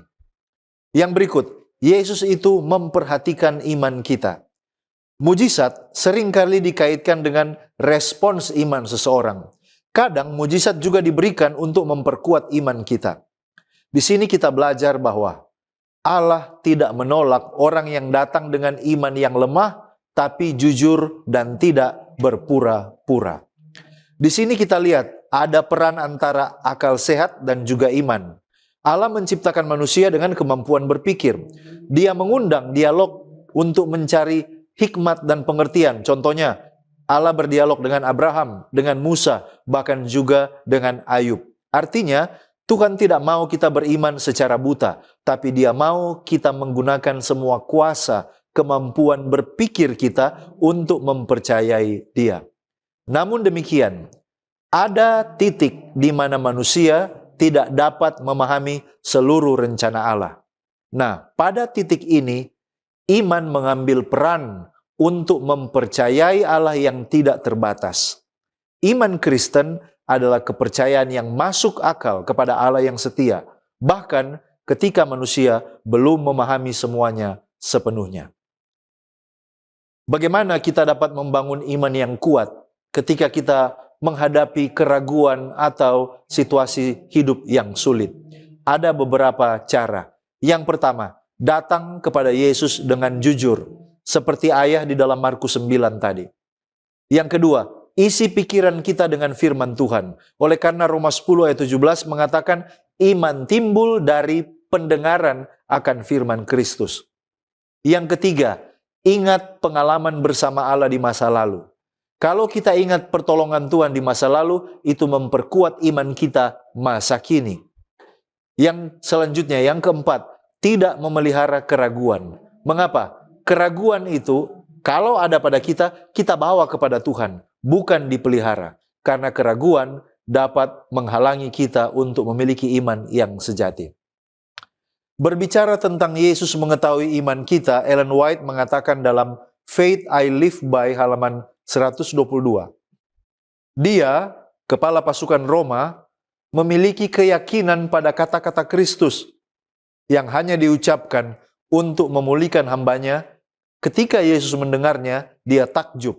Yang berikut, Yesus itu memperhatikan iman kita. Mujizat seringkali dikaitkan dengan respons iman seseorang. Kadang mujizat juga diberikan untuk memperkuat iman kita. Di sini kita belajar bahwa Allah tidak menolak orang yang datang dengan iman yang lemah, tapi jujur dan tidak berpura-pura. Di sini kita lihat ada peran antara akal sehat dan juga iman. Allah menciptakan manusia dengan kemampuan berpikir. Dia mengundang dialog untuk mencari hikmat dan pengertian. Contohnya, Allah berdialog dengan Abraham, dengan Musa, bahkan juga dengan Ayub. Artinya, Tuhan tidak mau kita beriman secara buta, tapi Dia mau kita menggunakan semua kuasa, kemampuan berpikir kita untuk mempercayai Dia. Namun demikian, ada titik di mana manusia tidak dapat memahami seluruh rencana Allah. Nah, pada titik ini, iman mengambil peran untuk mempercayai Allah yang tidak terbatas. Iman Kristen adalah kepercayaan yang masuk akal kepada Allah yang setia, bahkan ketika manusia belum memahami semuanya sepenuhnya. Bagaimana kita dapat membangun iman yang kuat ketika kita menghadapi keraguan atau situasi hidup yang sulit? Ada beberapa cara. Yang pertama, datang kepada Yesus dengan jujur, seperti ayah di dalam Markus 9 tadi. Yang kedua, isi pikiran kita dengan firman Tuhan. Oleh karena Roma 10 ayat 17 mengatakan, iman timbul dari pendengaran akan firman Kristus. Yang ketiga, ingat pengalaman bersama Allah di masa lalu. Kalau kita ingat pertolongan Tuhan di masa lalu, itu memperkuat iman kita masa kini. Yang selanjutnya, yang keempat, tidak memelihara keraguan. Mengapa? Keraguan itu, kalau ada pada kita, kita bawa kepada Tuhan, bukan dipelihara. Karena keraguan dapat menghalangi kita untuk memiliki iman yang sejati. Berbicara tentang Yesus mengetahui iman kita, Ellen White mengatakan dalam Faith I Live By halaman 122. Dia, kepala pasukan Roma, memiliki keyakinan pada kata-kata Kristus yang hanya diucapkan untuk memulihkan hambanya. Ketika Yesus mendengarnya, dia takjub.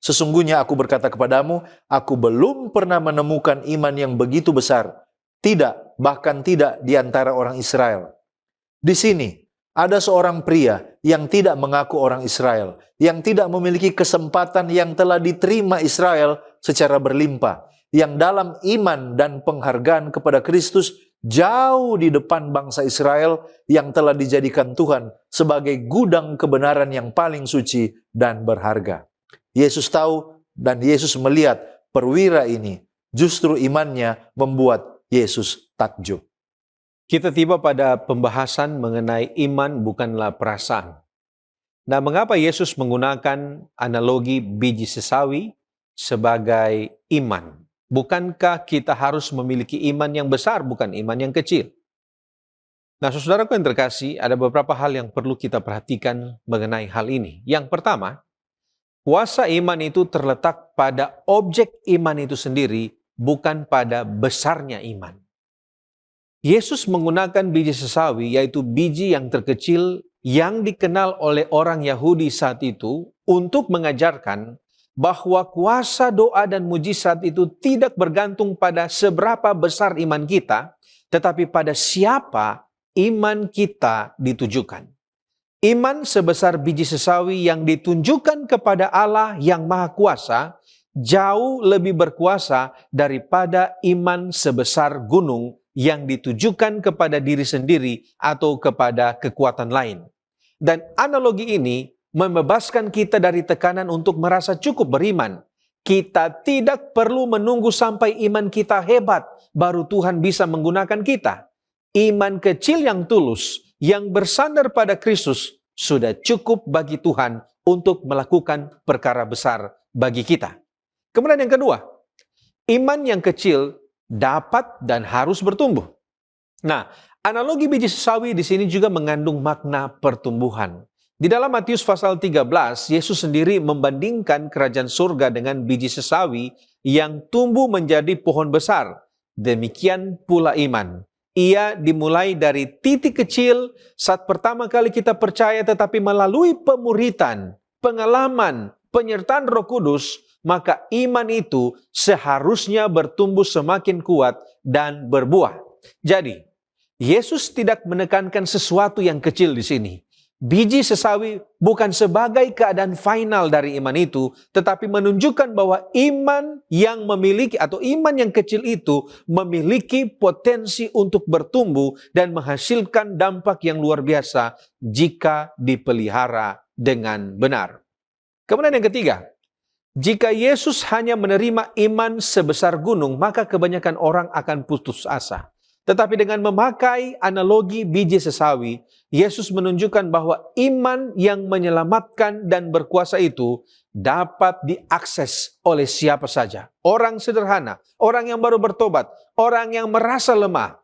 Sesungguhnya aku berkata kepadamu, aku belum pernah menemukan iman yang begitu besar. Tidak, bahkan tidak di antara orang Israel. Di sini, ada seorang pria yang tidak mengaku orang Israel, yang tidak memiliki kesempatan yang telah diterima Israel secara berlimpah, yang dalam iman dan penghargaan kepada Kristus jauh di depan bangsa Israel yang telah dijadikan Tuhan sebagai gudang kebenaran yang paling suci dan berharga. Yesus tahu dan Yesus melihat perwira ini, justru imannya membuat Yesus takjub. Kita tiba pada pembahasan mengenai iman bukanlah perasaan. Nah, mengapa Yesus menggunakan analogi biji sesawi sebagai iman? Bukankah kita harus memiliki iman yang besar, bukan iman yang kecil? Nah, saudaraku yang terkasih, ada beberapa hal yang perlu kita perhatikan mengenai hal ini. Yang pertama, kuasa iman itu terletak pada objek iman itu sendiri, bukan pada besarnya iman. Yesus menggunakan biji sesawi, yaitu biji yang terkecil yang dikenal oleh orang Yahudi saat itu, untuk mengajarkan bahwa kuasa doa dan mujizat itu tidak bergantung pada seberapa besar iman kita, tetapi pada siapa iman kita ditujukan. Iman sebesar biji sesawi yang ditunjukkan kepada Allah yang Maha Kuasa jauh lebih berkuasa daripada iman sebesar gunung yang ditujukan kepada diri sendiri atau kepada kekuatan lain. Dan analogi ini membebaskan kita dari tekanan untuk merasa cukup beriman. Kita tidak perlu menunggu sampai iman kita hebat, baru Tuhan bisa menggunakan kita. Iman kecil yang tulus, yang bersandar pada Kristus, sudah cukup bagi Tuhan untuk melakukan perkara besar bagi kita. Kemudian yang kedua, iman yang kecil dapat dan harus bertumbuh. Nah, analogi biji sesawi di sini juga mengandung makna pertumbuhan. Di dalam Matius pasal 13, Yesus sendiri membandingkan kerajaan surga dengan biji sesawi yang tumbuh menjadi pohon besar. Demikian pula iman. Ia dimulai dari titik kecil saat pertama kali kita percaya, tetapi melalui pemuritan, pengalaman, penyertaan Roh Kudus, maka iman itu seharusnya bertumbuh semakin kuat dan berbuah. Jadi, Yesus tidak menekankan sesuatu yang kecil di sini. Biji sesawi bukan sebagai keadaan final dari iman itu, tetapi menunjukkan bahwa iman yang memiliki atau iman yang kecil itu memiliki potensi untuk bertumbuh dan menghasilkan dampak yang luar biasa jika dipelihara dengan benar. Kemudian yang ketiga, Jika Yesus hanya menerima iman sebesar gunung, maka kebanyakan orang akan putus asa. Tetapi dengan memakai analogi biji sesawi, Yesus menunjukkan bahwa iman yang menyelamatkan dan berkuasa itu dapat diakses oleh siapa saja. Orang sederhana, orang yang baru bertobat, orang yang merasa lemah,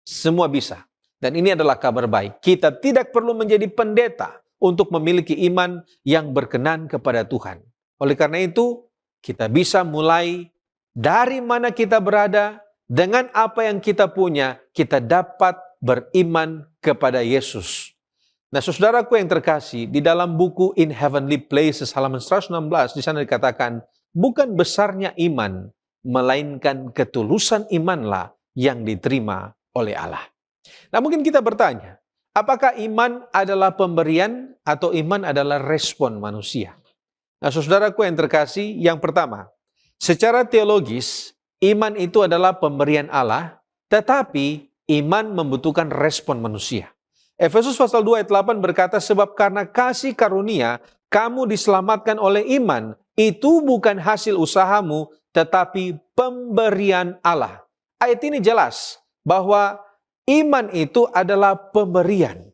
semua bisa. Dan ini adalah kabar baik. Kita tidak perlu menjadi pendeta untuk memiliki iman yang berkenan kepada Tuhan. Oleh karena itu, kita bisa mulai dari mana kita berada, dengan apa yang kita punya, kita dapat beriman kepada Yesus. Nah, saudaraku yang terkasih, di dalam buku In Heavenly Places halaman 116, di sana dikatakan, bukan besarnya iman, melainkan ketulusan imanlah yang diterima oleh Allah. Nah, mungkin kita bertanya, apakah iman adalah pemberian atau iman adalah respon manusia? Nah, saudaraku yang terkasih, yang pertama, secara teologis, iman itu adalah pemberian Allah, tetapi iman membutuhkan respon manusia. Efesus pasal 2 ayat 8 berkata, sebab karena kasih karunia, kamu diselamatkan oleh iman, itu bukan hasil usahamu, tetapi pemberian Allah. Ayat ini jelas bahwa iman itu adalah pemberian.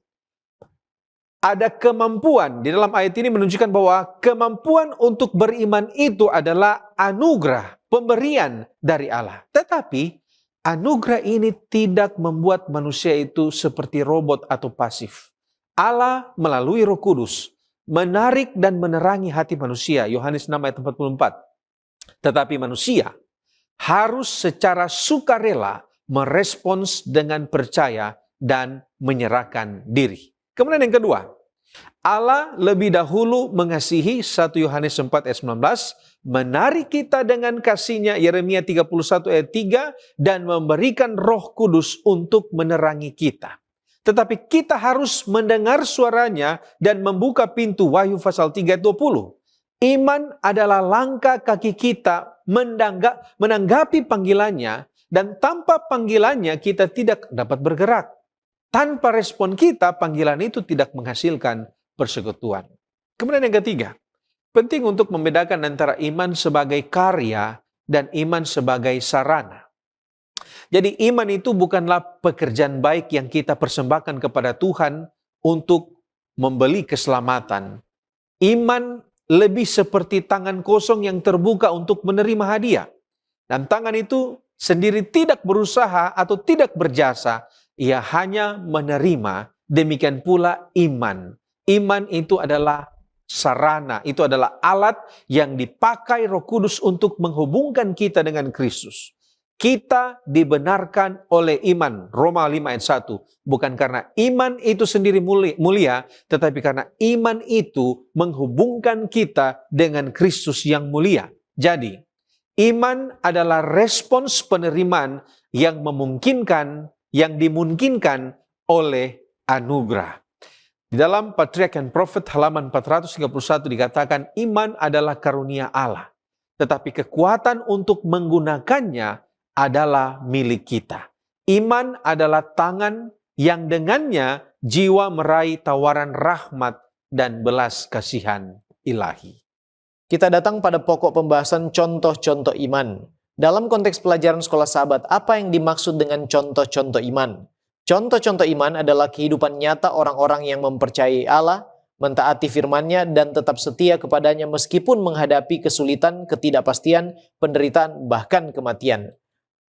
Ada kemampuan, di dalam ayat ini menunjukkan bahwa kemampuan untuk beriman itu adalah anugerah, pemberian dari Allah. Tetapi anugerah ini tidak membuat manusia itu seperti robot atau pasif. Allah melalui Roh Kudus menarik dan menerangi hati manusia, Yohanes 6 ayat 44. Tetapi manusia harus secara sukarela merespons dengan percaya dan menyerahkan diri. Kemudian yang kedua, Allah lebih dahulu mengasihi, 1 Yohanes 4 ayat 19, menarik kita dengan kasih-Nya, Yeremia 31 ayat 3, dan memberikan Roh Kudus untuk menerangi kita. Tetapi kita harus mendengar suaranya dan membuka pintu, Wahyu pasal 3 ayat 20. Iman adalah langkah kaki kita menanggapi panggilannya, dan tanpa panggilannya kita tidak dapat bergerak. Tanpa respon kita, panggilan itu tidak menghasilkan persekutuan. Kemudian yang ketiga, penting untuk membedakan antara iman sebagai karya dan iman sebagai sarana. Jadi iman itu bukanlah pekerjaan baik yang kita persembahkan kepada Tuhan untuk membeli keselamatan. Iman lebih seperti tangan kosong yang terbuka untuk menerima hadiah. Dan tangan itu sendiri tidak berusaha atau tidak berjasa, ia hanya menerima. Demikian pula iman. Iman itu adalah sarana, itu adalah alat yang dipakai Roh Kudus untuk menghubungkan kita dengan Kristus. Kita dibenarkan oleh iman, Roma 5 ayat 1. Bukan karena iman itu sendiri mulia, tetapi karena iman itu menghubungkan kita dengan Kristus yang mulia. Jadi, iman adalah respons penerimaan yang dimungkinkan oleh anugerah. Di dalam Patriarch and Prophet halaman 431 dikatakan iman adalah karunia Allah. Tetapi kekuatan untuk menggunakannya adalah milik kita. Iman adalah tangan yang dengannya jiwa meraih tawaran rahmat dan belas kasihan ilahi. Kita datang pada pokok pembahasan contoh-contoh iman. Dalam konteks pelajaran sekolah sahabat, apa yang dimaksud dengan contoh-contoh iman? Contoh-contoh iman adalah kehidupan nyata orang-orang yang mempercayai Allah, mentaati firman-Nya, dan tetap setia kepadanya meskipun menghadapi kesulitan, ketidakpastian, penderitaan, bahkan kematian.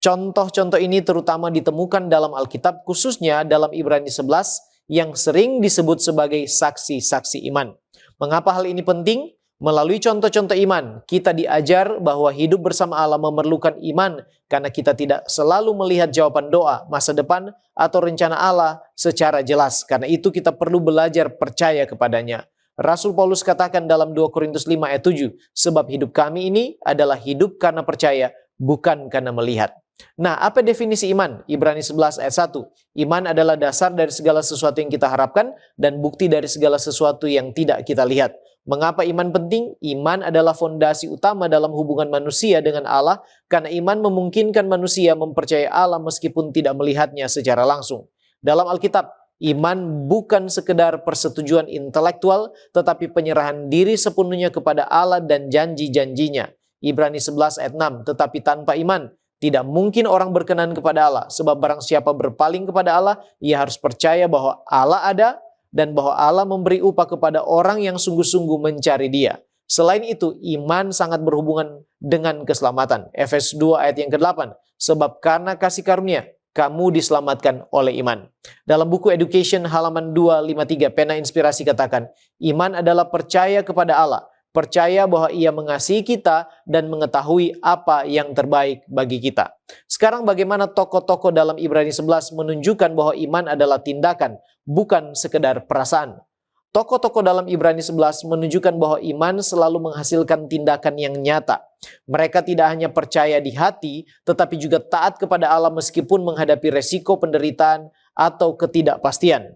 Contoh-contoh ini terutama ditemukan dalam Alkitab, khususnya dalam Ibrani 11 yang sering disebut sebagai saksi-saksi iman. Mengapa hal ini penting? Melalui contoh-contoh iman, kita diajar bahwa hidup bersama Allah memerlukan iman karena kita tidak selalu melihat jawaban doa, masa depan, atau rencana Allah secara jelas. Karena itu kita perlu belajar percaya kepadanya. Rasul Paulus katakan dalam 2 Korintus 5 ayat 7, sebab hidup kami ini adalah hidup karena percaya, bukan karena melihat. Nah, apa definisi iman? Ibrani 11 ayat 1. Iman adalah dasar dari segala sesuatu yang kita harapkan dan bukti dari segala sesuatu yang tidak kita lihat. Mengapa iman penting? Iman adalah fondasi utama dalam hubungan manusia dengan Allah karena iman memungkinkan manusia mempercayai Allah meskipun tidak melihatnya secara langsung. Dalam Alkitab, Iman bukan sekedar persetujuan intelektual, tetapi penyerahan diri sepenuhnya kepada Allah dan janji-janjinya. Ibrani 11 ayat 6, tetapi tanpa iman, tidak mungkin orang berkenan kepada Allah. Sebab barang siapa berpaling kepada Allah, ia harus percaya bahwa Allah ada dan bahwa Allah memberi upah kepada orang yang sungguh-sungguh mencari Dia. Selain itu, iman sangat berhubungan dengan keselamatan. Efesus 2 ayat yang ke-8, sebab karena kasih karunia, kamu diselamatkan oleh iman. Dalam buku Education halaman 253, pena inspirasi katakan, iman adalah percaya kepada Allah, percaya bahwa Ia mengasihi kita dan mengetahui apa yang terbaik bagi kita. Sekarang bagaimana tokoh-tokoh dalam Ibrani 11 menunjukkan bahwa iman adalah tindakan, bukan sekedar perasaan. Tokoh-tokoh dalam Ibrani 11 menunjukkan bahwa iman selalu menghasilkan tindakan yang nyata. Mereka tidak hanya percaya di hati, tetapi juga taat kepada Allah meskipun menghadapi resiko penderitaan atau ketidakpastian.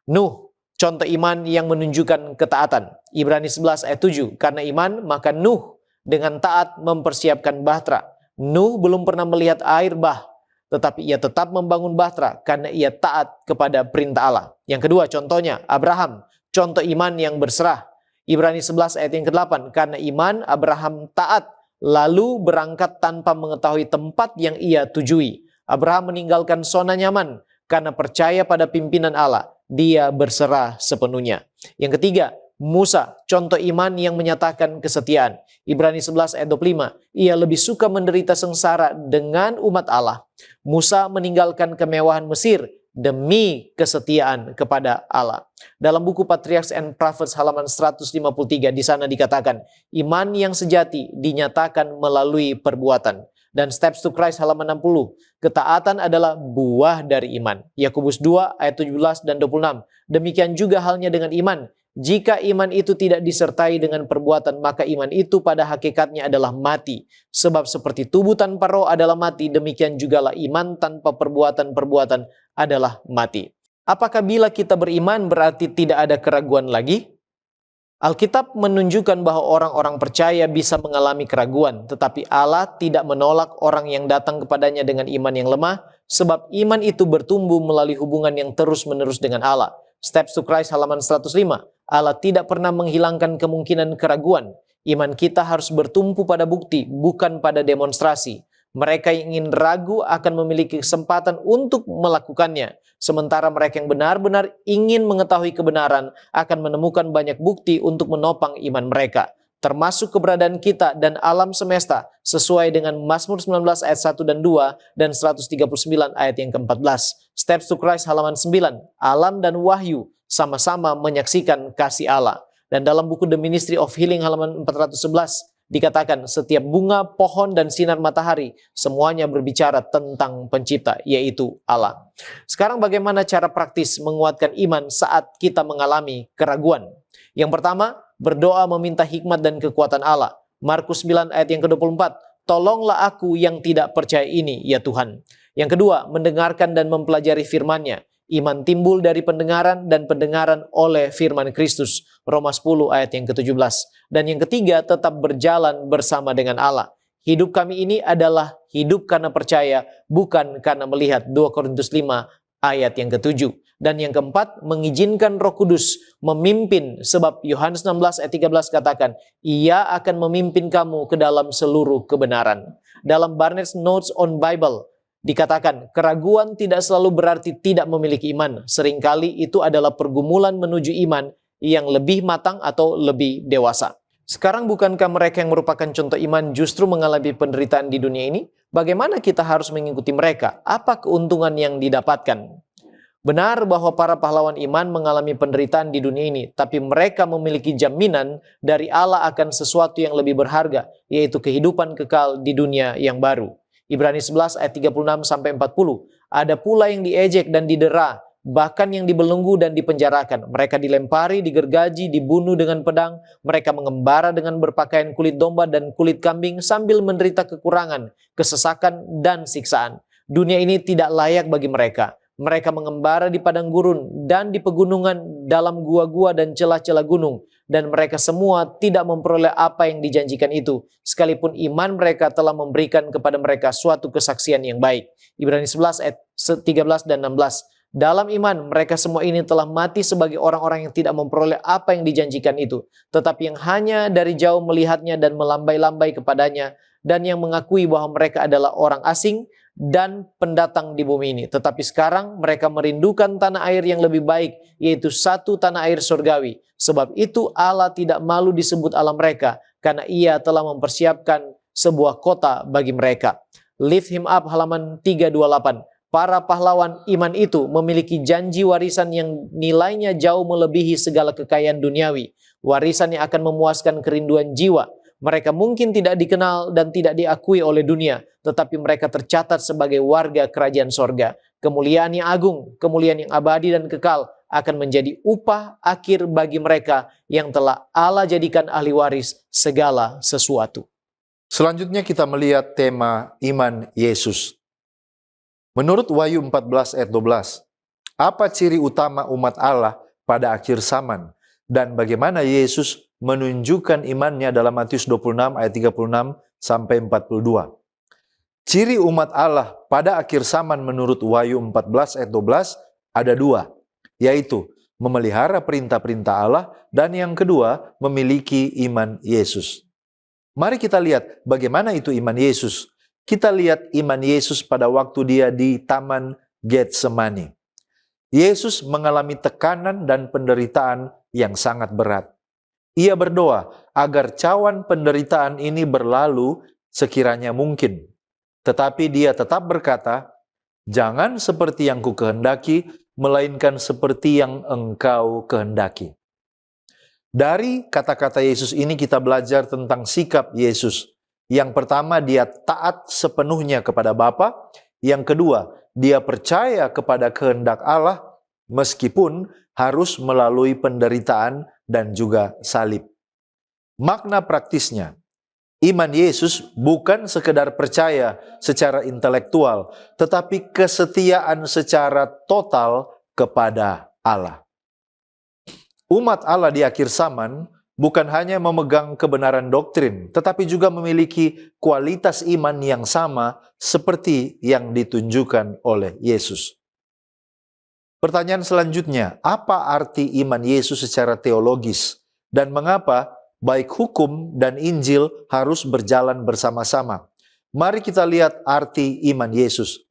Nuh, contoh iman yang menunjukkan ketaatan. Ibrani 11 ayat 7, karena iman maka Nuh dengan taat mempersiapkan bahtera. Nuh belum pernah melihat air bah, tetapi ia tetap membangun bahtera karena ia taat kepada perintah Allah. Yang kedua contohnya, Abraham. Contoh iman yang berserah. Ibrani 11 ayat yang ke-8. Karena iman, Abraham taat, lalu berangkat tanpa mengetahui tempat yang ia tujui. Abraham meninggalkan zona nyaman, karena percaya pada pimpinan Allah. Dia berserah sepenuhnya. Yang ketiga, Musa. Contoh iman yang menyatakan kesetiaan. Ibrani 11 ayat 25. Ia lebih suka menderita sengsara dengan umat Allah. Musa meninggalkan kemewahan Mesir demi kesetiaan kepada Allah. Dalam buku Patriarchs and Prophets halaman 153 di sana dikatakan, iman yang sejati dinyatakan melalui perbuatan. Dan Steps to Christ halaman 60, ketaatan adalah buah dari iman. Yakobus 2 ayat 17 dan 26. Demikian juga halnya dengan iman. Jika iman itu tidak disertai dengan perbuatan, maka iman itu pada hakikatnya adalah mati. Sebab seperti tubuh tanpa roh adalah mati, demikian jugalah iman tanpa perbuatan-perbuatan adalah mati. Apakah bila kita beriman berarti tidak ada keraguan lagi? Alkitab menunjukkan bahwa orang-orang percaya bisa mengalami keraguan, tetapi Allah tidak menolak orang yang datang kepadanya dengan iman yang lemah, sebab iman itu bertumbuh melalui hubungan yang terus-menerus dengan Allah. Steps to Christ halaman 105. Allah tidak pernah menghilangkan kemungkinan keraguan. Iman kita harus bertumpu pada bukti, bukan pada demonstrasi. Mereka yang ingin ragu akan memiliki kesempatan untuk melakukannya. Sementara mereka yang benar-benar ingin mengetahui kebenaran akan menemukan banyak bukti untuk menopang iman mereka. Termasuk keberadaan kita dan alam semesta sesuai dengan Mazmur 19 ayat 1 dan 2 dan 139 ayat yang ke-14. Steps to Christ halaman 9. Alam dan wahyu sama-sama menyaksikan kasih Allah. Dan dalam buku The Ministry of Healing halaman 411 dikatakan setiap bunga, pohon, dan sinar matahari semuanya berbicara tentang pencipta, yaitu Allah. Sekarang bagaimana cara praktis menguatkan iman saat kita mengalami keraguan? Yang pertama, berdoa meminta hikmat dan kekuatan Allah. Markus 9 ayat yang ke-24, tolonglah aku yang tidak percaya ini, ya Tuhan. Yang kedua, mendengarkan dan mempelajari firman-Nya. Iman timbul dari pendengaran dan pendengaran oleh firman Kristus. Roma 10 ayat yang ke-17. Dan yang ketiga, tetap berjalan bersama dengan Allah. Hidup kami ini adalah hidup karena percaya, bukan karena melihat. 2 Korintus 5 ayat yang ke-7. Dan yang keempat, mengizinkan Roh Kudus memimpin, sebab Yohanes 16 ayat 13 katakan, Ia akan memimpin kamu ke dalam seluruh kebenaran. Dalam Barnett's Notes on Bible dikatakan, keraguan tidak selalu berarti tidak memiliki iman. Seringkali itu adalah pergumulan menuju iman yang lebih matang atau lebih dewasa. Sekarang bukankah mereka yang merupakan contoh iman justru mengalami penderitaan di dunia ini? Bagaimana kita harus mengikuti mereka? Apa keuntungan yang didapatkan? Benar bahwa para pahlawan iman mengalami penderitaan di dunia ini, tapi mereka memiliki jaminan dari Allah akan sesuatu yang lebih berharga, yaitu kehidupan kekal di dunia yang baru. Ibrani 11 ayat 36-40. Ada pula yang diejek dan didera, bahkan yang dibelenggu dan dipenjarakan. Mereka dilempari, digergaji, dibunuh dengan pedang. Mereka mengembara dengan berpakaian kulit domba dan kulit kambing sambil menderita kekurangan, kesesakan, dan siksaan. Dunia ini tidak layak bagi mereka. Mereka mengembara di padang gurun dan di pegunungan, dalam gua-gua dan celah-celah gunung. Dan mereka semua tidak memperoleh apa yang dijanjikan itu, sekalipun iman mereka telah memberikan kepada mereka suatu kesaksian yang baik. Ibrani 11 ayat 13 dan 16. Dalam iman, mereka semua ini telah mati sebagai orang-orang yang tidak memperoleh apa yang dijanjikan itu, tetapi yang hanya dari jauh melihatnya dan melambai-lambai kepadanya, dan yang mengakui bahwa mereka adalah orang asing dan pendatang di bumi ini. Tetapi sekarang mereka merindukan tanah air yang lebih baik, yaitu satu tanah air surgawi. Sebab itu Allah tidak malu disebut Allah mereka, karena Ia telah mempersiapkan sebuah kota bagi mereka. Lift Him Up halaman 328. Para pahlawan iman itu memiliki janji warisan yang nilainya jauh melebihi segala kekayaan duniawi. Warisan yang akan memuaskan kerinduan jiwa. Mereka mungkin tidak dikenal dan tidak diakui oleh dunia, tetapi mereka tercatat sebagai warga kerajaan sorga. Kemuliaan yang agung, kemuliaan yang abadi dan kekal akan menjadi upah akhir bagi mereka yang telah Allah jadikan ahli waris segala sesuatu. Selanjutnya kita melihat tema iman Yesus. Menurut Wahyu 14 ayat 12, apa ciri utama umat Allah pada akhir zaman dan bagaimana Yesus menunjukkan imannya dalam Matius 26 ayat 36 sampai 42. Ciri umat Allah pada akhir zaman menurut Wahyu 14 ayat 12 ada dua, yaitu memelihara perintah-perintah Allah dan yang kedua memiliki iman Yesus. Mari kita lihat bagaimana itu iman Yesus. Kita lihat iman Yesus pada waktu dia di Taman Getsemani. Yesus mengalami tekanan dan penderitaan yang sangat berat. Ia berdoa agar cawan penderitaan ini berlalu sekiranya mungkin. Tetapi dia tetap berkata, "Jangan seperti yang ku kehendaki, melainkan seperti yang engkau kehendaki." Dari kata-kata Yesus ini kita belajar tentang sikap Yesus. Yang pertama, dia taat sepenuhnya kepada Bapa. Yang kedua, dia percaya kepada kehendak Allah meskipun harus melalui penderitaan dan juga salib. Makna praktisnya, iman Yesus bukan sekedar percaya secara intelektual, tetapi kesetiaan secara total kepada Allah. Umat Allah di akhir zaman bukan hanya memegang kebenaran doktrin, tetapi juga memiliki kualitas iman yang sama seperti yang ditunjukkan oleh Yesus. Pertanyaan selanjutnya, apa arti iman Yesus secara teologis dan mengapa baik hukum dan Injil harus berjalan bersama-sama? Mari kita lihat arti iman Yesus.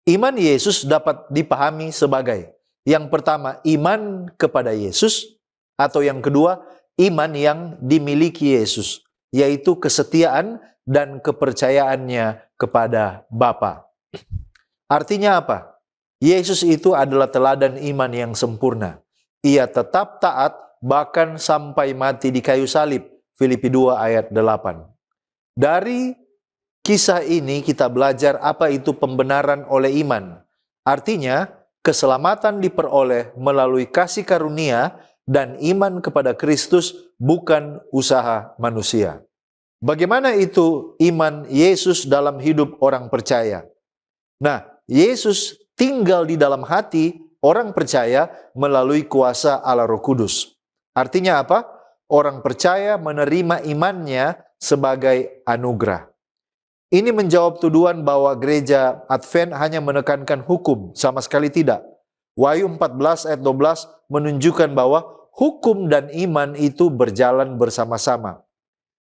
Iman Yesus dapat dipahami sebagai yang pertama, iman kepada Yesus, atau yang kedua, iman yang dimiliki Yesus, yaitu kesetiaan dan kepercayaannya kepada Bapa. Artinya apa? Yesus itu adalah teladan iman yang sempurna. Ia tetap taat bahkan sampai mati di kayu salib. Filipi 2 ayat 8. Dari kisah ini kita belajar apa itu pembenaran oleh iman. Artinya, keselamatan diperoleh melalui kasih karunia dan iman kepada Kristus, bukan usaha manusia. Bagaimana itu iman Yesus dalam hidup orang percaya? Nah, Yesus tinggal di dalam hati orang percaya melalui kuasa Allah Roh Kudus. Artinya apa? Orang percaya menerima imannya sebagai anugerah. Ini menjawab tuduhan bahwa gereja Advent hanya menekankan hukum, sama sekali tidak. Wahyu 14 ayat 12 menunjukkan bahwa hukum dan iman itu berjalan bersama-sama.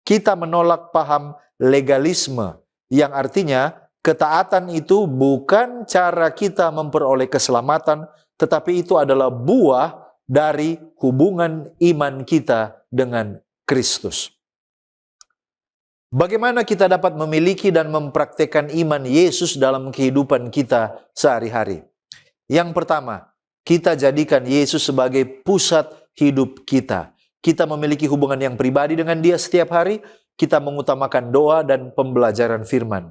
Kita menolak paham legalisme, yang artinya ketaatan itu bukan cara kita memperoleh keselamatan, tetapi itu adalah buah dari hubungan iman kita dengan Kristus. Bagaimana kita dapat memiliki dan mempraktekkan iman Yesus dalam kehidupan kita sehari-hari? Yang pertama, kita jadikan Yesus sebagai pusat hidup kita. Kita memiliki hubungan yang pribadi dengan Dia setiap hari. Kita mengutamakan doa dan pembelajaran firman.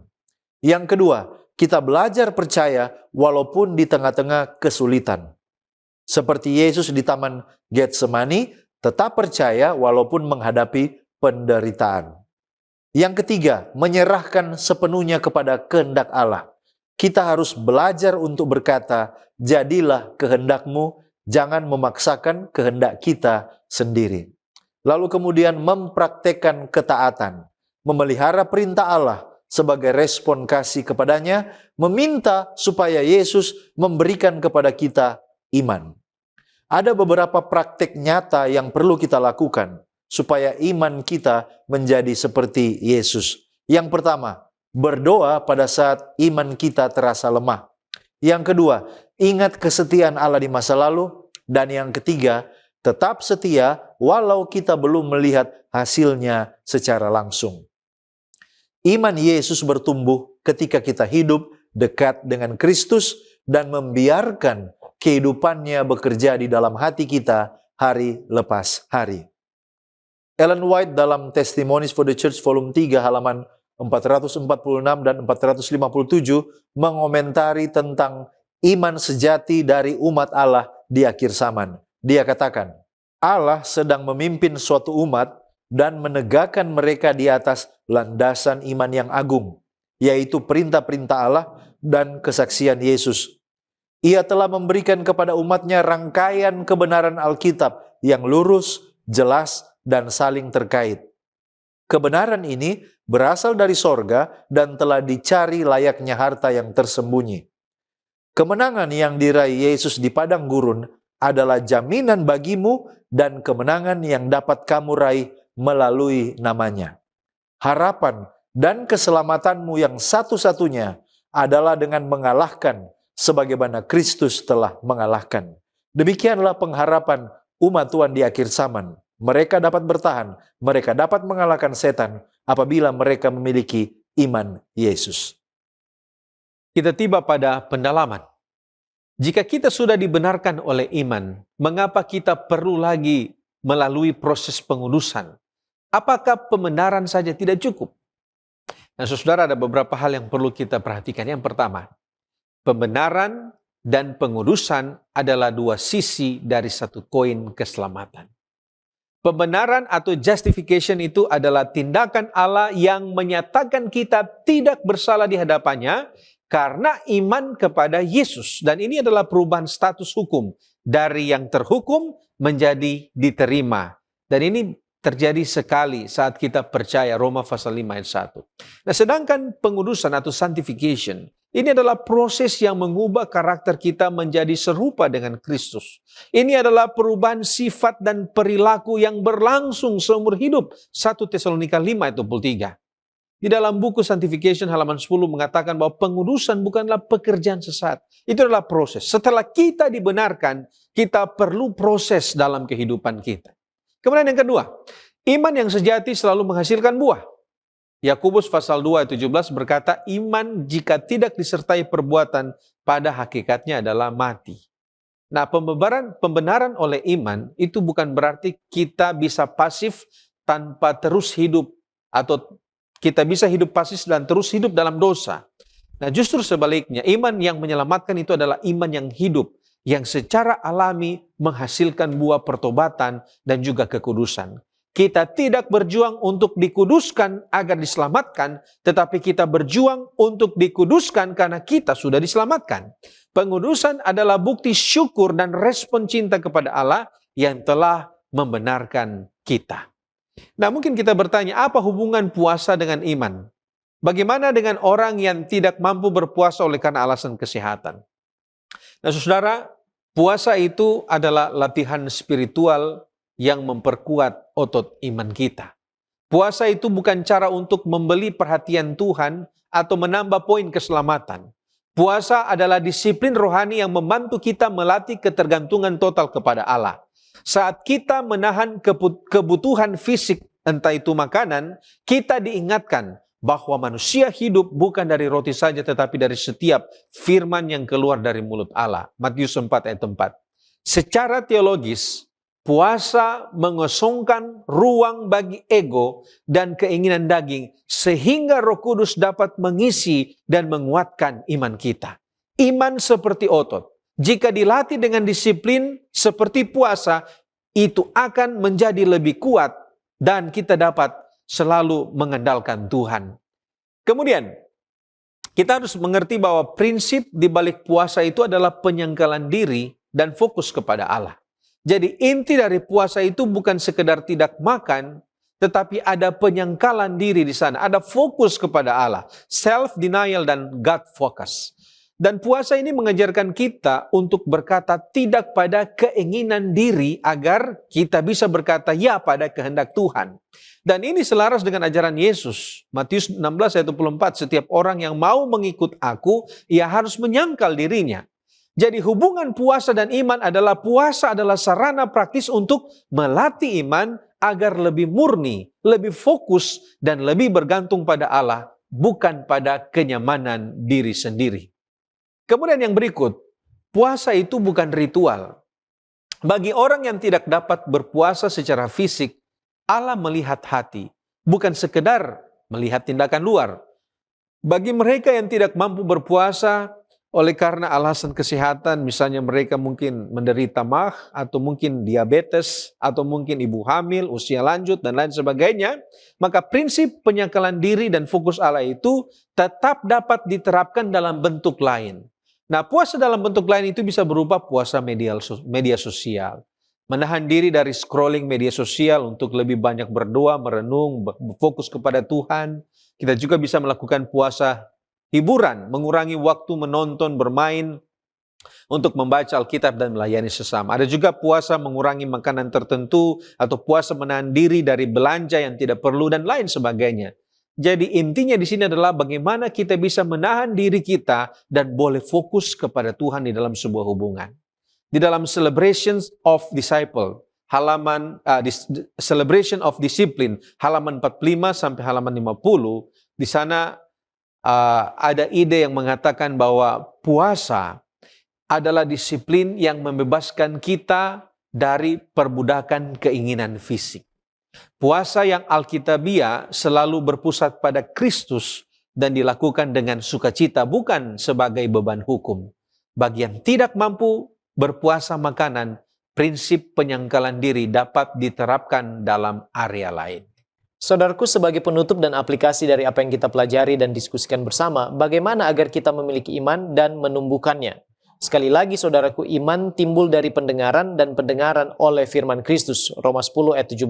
Yang kedua, kita belajar percaya walaupun di tengah-tengah kesulitan. Seperti Yesus di Taman Getsemani, tetap percaya walaupun menghadapi penderitaan. Yang ketiga, menyerahkan sepenuhnya kepada kehendak Allah. Kita harus belajar untuk berkata, "Jadilah kehendakmu," jangan memaksakan kehendak kita sendiri. Lalu kemudian mempraktekkan ketaatan, memelihara perintah Allah sebagai respon kasih kepadanya, meminta supaya Yesus memberikan kepada kita iman. Ada beberapa praktik nyata yang perlu kita lakukan supaya iman kita menjadi seperti Yesus. Yang pertama, berdoa pada saat iman kita terasa lemah. Yang kedua, ingat kesetiaan Allah di masa lalu. Dan yang ketiga, tetap setia walau kita belum melihat hasilnya secara langsung. Iman Yesus bertumbuh ketika kita hidup dekat dengan Kristus dan membiarkan kehidupannya bekerja di dalam hati kita hari lepas hari. Ellen White dalam Testimonies for the Church volume 3 halaman 446 dan 457 mengomentari tentang iman sejati dari umat Allah di akhir zaman. Dia katakan, Allah sedang memimpin suatu umat dan menegakkan mereka di atas landasan iman yang agung, yaitu perintah-perintah Allah dan kesaksian Yesus. Ia telah memberikan kepada umatnya rangkaian kebenaran Alkitab yang lurus, jelas, dan saling terkait. Kebenaran ini berasal dari sorga dan telah dicari layaknya harta yang tersembunyi. Kemenangan yang diraih Yesus di padang gurun adalah jaminan bagimu dan kemenangan yang dapat kamu raih melalui namanya. Harapan dan keselamatanmu yang satu-satunya adalah dengan mengalahkan sebagaimana Kristus telah mengalahkan. Demikianlah pengharapan umat Tuhan di akhir zaman. Mereka dapat bertahan, mereka dapat mengalahkan setan apabila mereka memiliki iman Yesus. Kita tiba pada pendalaman. Jika kita sudah dibenarkan oleh iman, mengapa kita perlu lagi melalui proses pengudusan? Apakah pembenaran saja tidak cukup? Nah, saudara, ada beberapa hal yang perlu kita perhatikan. Yang pertama, pembenaran dan pengudusan adalah dua sisi dari satu koin keselamatan. Pembenaran atau justification itu adalah tindakan Allah yang menyatakan kita tidak bersalah di hadapannya karena iman kepada Yesus. Dan ini adalah perubahan status hukum dari yang terhukum menjadi diterima. Dan ini terjadi sekali saat kita percaya, Roma pasal 5 ayat 1. Nah, sedangkan pengudusan atau sanctification, ini adalah proses yang mengubah karakter kita menjadi serupa dengan Kristus. Ini adalah perubahan sifat dan perilaku yang berlangsung seumur hidup. 1 Tesalonika 5 ayat 23. Di dalam buku Sanctification halaman 10 mengatakan bahwa pengudusan bukanlah pekerjaan sesat. Itu adalah proses. Setelah kita dibenarkan, kita perlu proses dalam kehidupan kita. Kemudian yang kedua, iman yang sejati selalu menghasilkan buah. Yakobus pasal 2 ayat 17 berkata, iman jika tidak disertai perbuatan pada hakikatnya adalah mati. Nah, pembenaran oleh iman itu bukan berarti kita bisa pasif tanpa terus hidup, atau kita bisa hidup pasif dan terus hidup dalam dosa. Nah, justru sebaliknya, iman yang menyelamatkan itu adalah iman yang hidup, yang secara alami menghasilkan buah pertobatan dan juga kekudusan. Kita tidak berjuang untuk dikuduskan agar diselamatkan, tetapi kita berjuang untuk dikuduskan karena kita sudah diselamatkan. Pengudusan adalah bukti syukur dan respon cinta kepada Allah yang telah membenarkan kita. Nah, mungkin kita bertanya, apa hubungan puasa dengan iman? Bagaimana dengan orang yang tidak mampu berpuasa oleh karena alasan kesehatan? Nah, saudara, puasa itu adalah latihan spiritual yang memperkuat otot iman kita. Puasa itu bukan cara untuk membeli perhatian Tuhan atau menambah poin keselamatan. Puasa adalah disiplin rohani yang membantu kita melatih ketergantungan total kepada Allah. Saat kita menahan kebutuhan fisik, entah itu makanan, kita diingatkan bahwa manusia hidup bukan dari roti saja, tetapi dari setiap firman yang keluar dari mulut Allah. Matius 4 ayat 4. Secara teologis, puasa mengosongkan ruang bagi ego dan keinginan daging sehingga Roh Kudus dapat mengisi dan menguatkan iman kita. Iman seperti otot. Jika dilatih dengan disiplin seperti puasa, itu akan menjadi lebih kuat dan kita dapat selalu mengandalkan Tuhan. Kemudian, kita harus mengerti bahwa prinsip di balik puasa itu adalah penyangkalan diri dan fokus kepada Allah. Jadi inti dari puasa itu bukan sekedar tidak makan, tetapi ada penyangkalan diri di sana, ada fokus kepada Allah, self-denial dan God focus. Dan puasa ini mengajarkan kita untuk berkata tidak pada keinginan diri agar kita bisa berkata ya pada kehendak Tuhan. Dan ini selaras dengan ajaran Yesus. Matius 16 ayat 24, setiap orang yang mau mengikut aku, ia harus menyangkal dirinya. Jadi hubungan puasa dan iman adalah puasa adalah sarana praktis untuk melatih iman agar lebih murni, lebih fokus, dan lebih bergantung pada Allah, bukan pada kenyamanan diri sendiri. Kemudian yang berikut, puasa itu bukan ritual. Bagi orang yang tidak dapat berpuasa secara fisik, Allah melihat hati, bukan sekedar melihat tindakan luar. Bagi mereka yang tidak mampu berpuasa oleh karena alasan kesehatan, misalnya mereka mungkin menderita MAH, atau mungkin diabetes, atau mungkin ibu hamil, usia lanjut, dan lain sebagainya, maka prinsip penyangkalan diri dan fokus Allah itu tetap dapat diterapkan dalam bentuk lain. Nah, puasa dalam bentuk lain itu bisa berupa puasa media sosial. Menahan diri dari scrolling media sosial untuk lebih banyak berdoa, merenung, fokus kepada Tuhan. Kita juga bisa melakukan puasa hiburan, mengurangi waktu menonton, bermain, untuk membaca Alkitab dan melayani sesama. Ada juga puasa mengurangi makanan tertentu, atau puasa menahan diri dari belanja yang tidak perlu, dan lain sebagainya. Jadi intinya di sini adalah bagaimana kita bisa menahan diri kita dan boleh fokus kepada Tuhan di dalam sebuah hubungan. Di dalam Celebrations of Disciple, Celebration of Discipline, halaman 45 sampai halaman 50, di sana ada ide yang mengatakan bahwa puasa adalah disiplin yang membebaskan kita dari perbudakan keinginan fisik. Puasa yang alkitabiah selalu berpusat pada Kristus dan dilakukan dengan sukacita, bukan sebagai beban hukum. Bagi yang tidak mampu berpuasa makanan, prinsip penyangkalan diri dapat diterapkan dalam area lain. Saudaraku, sebagai penutup dan aplikasi dari apa yang kita pelajari dan diskusikan bersama, bagaimana agar kita memiliki iman dan menumbuhkannya? Sekali lagi saudaraku, iman timbul dari pendengaran dan pendengaran oleh firman Kristus, Roma 10 ayat 17.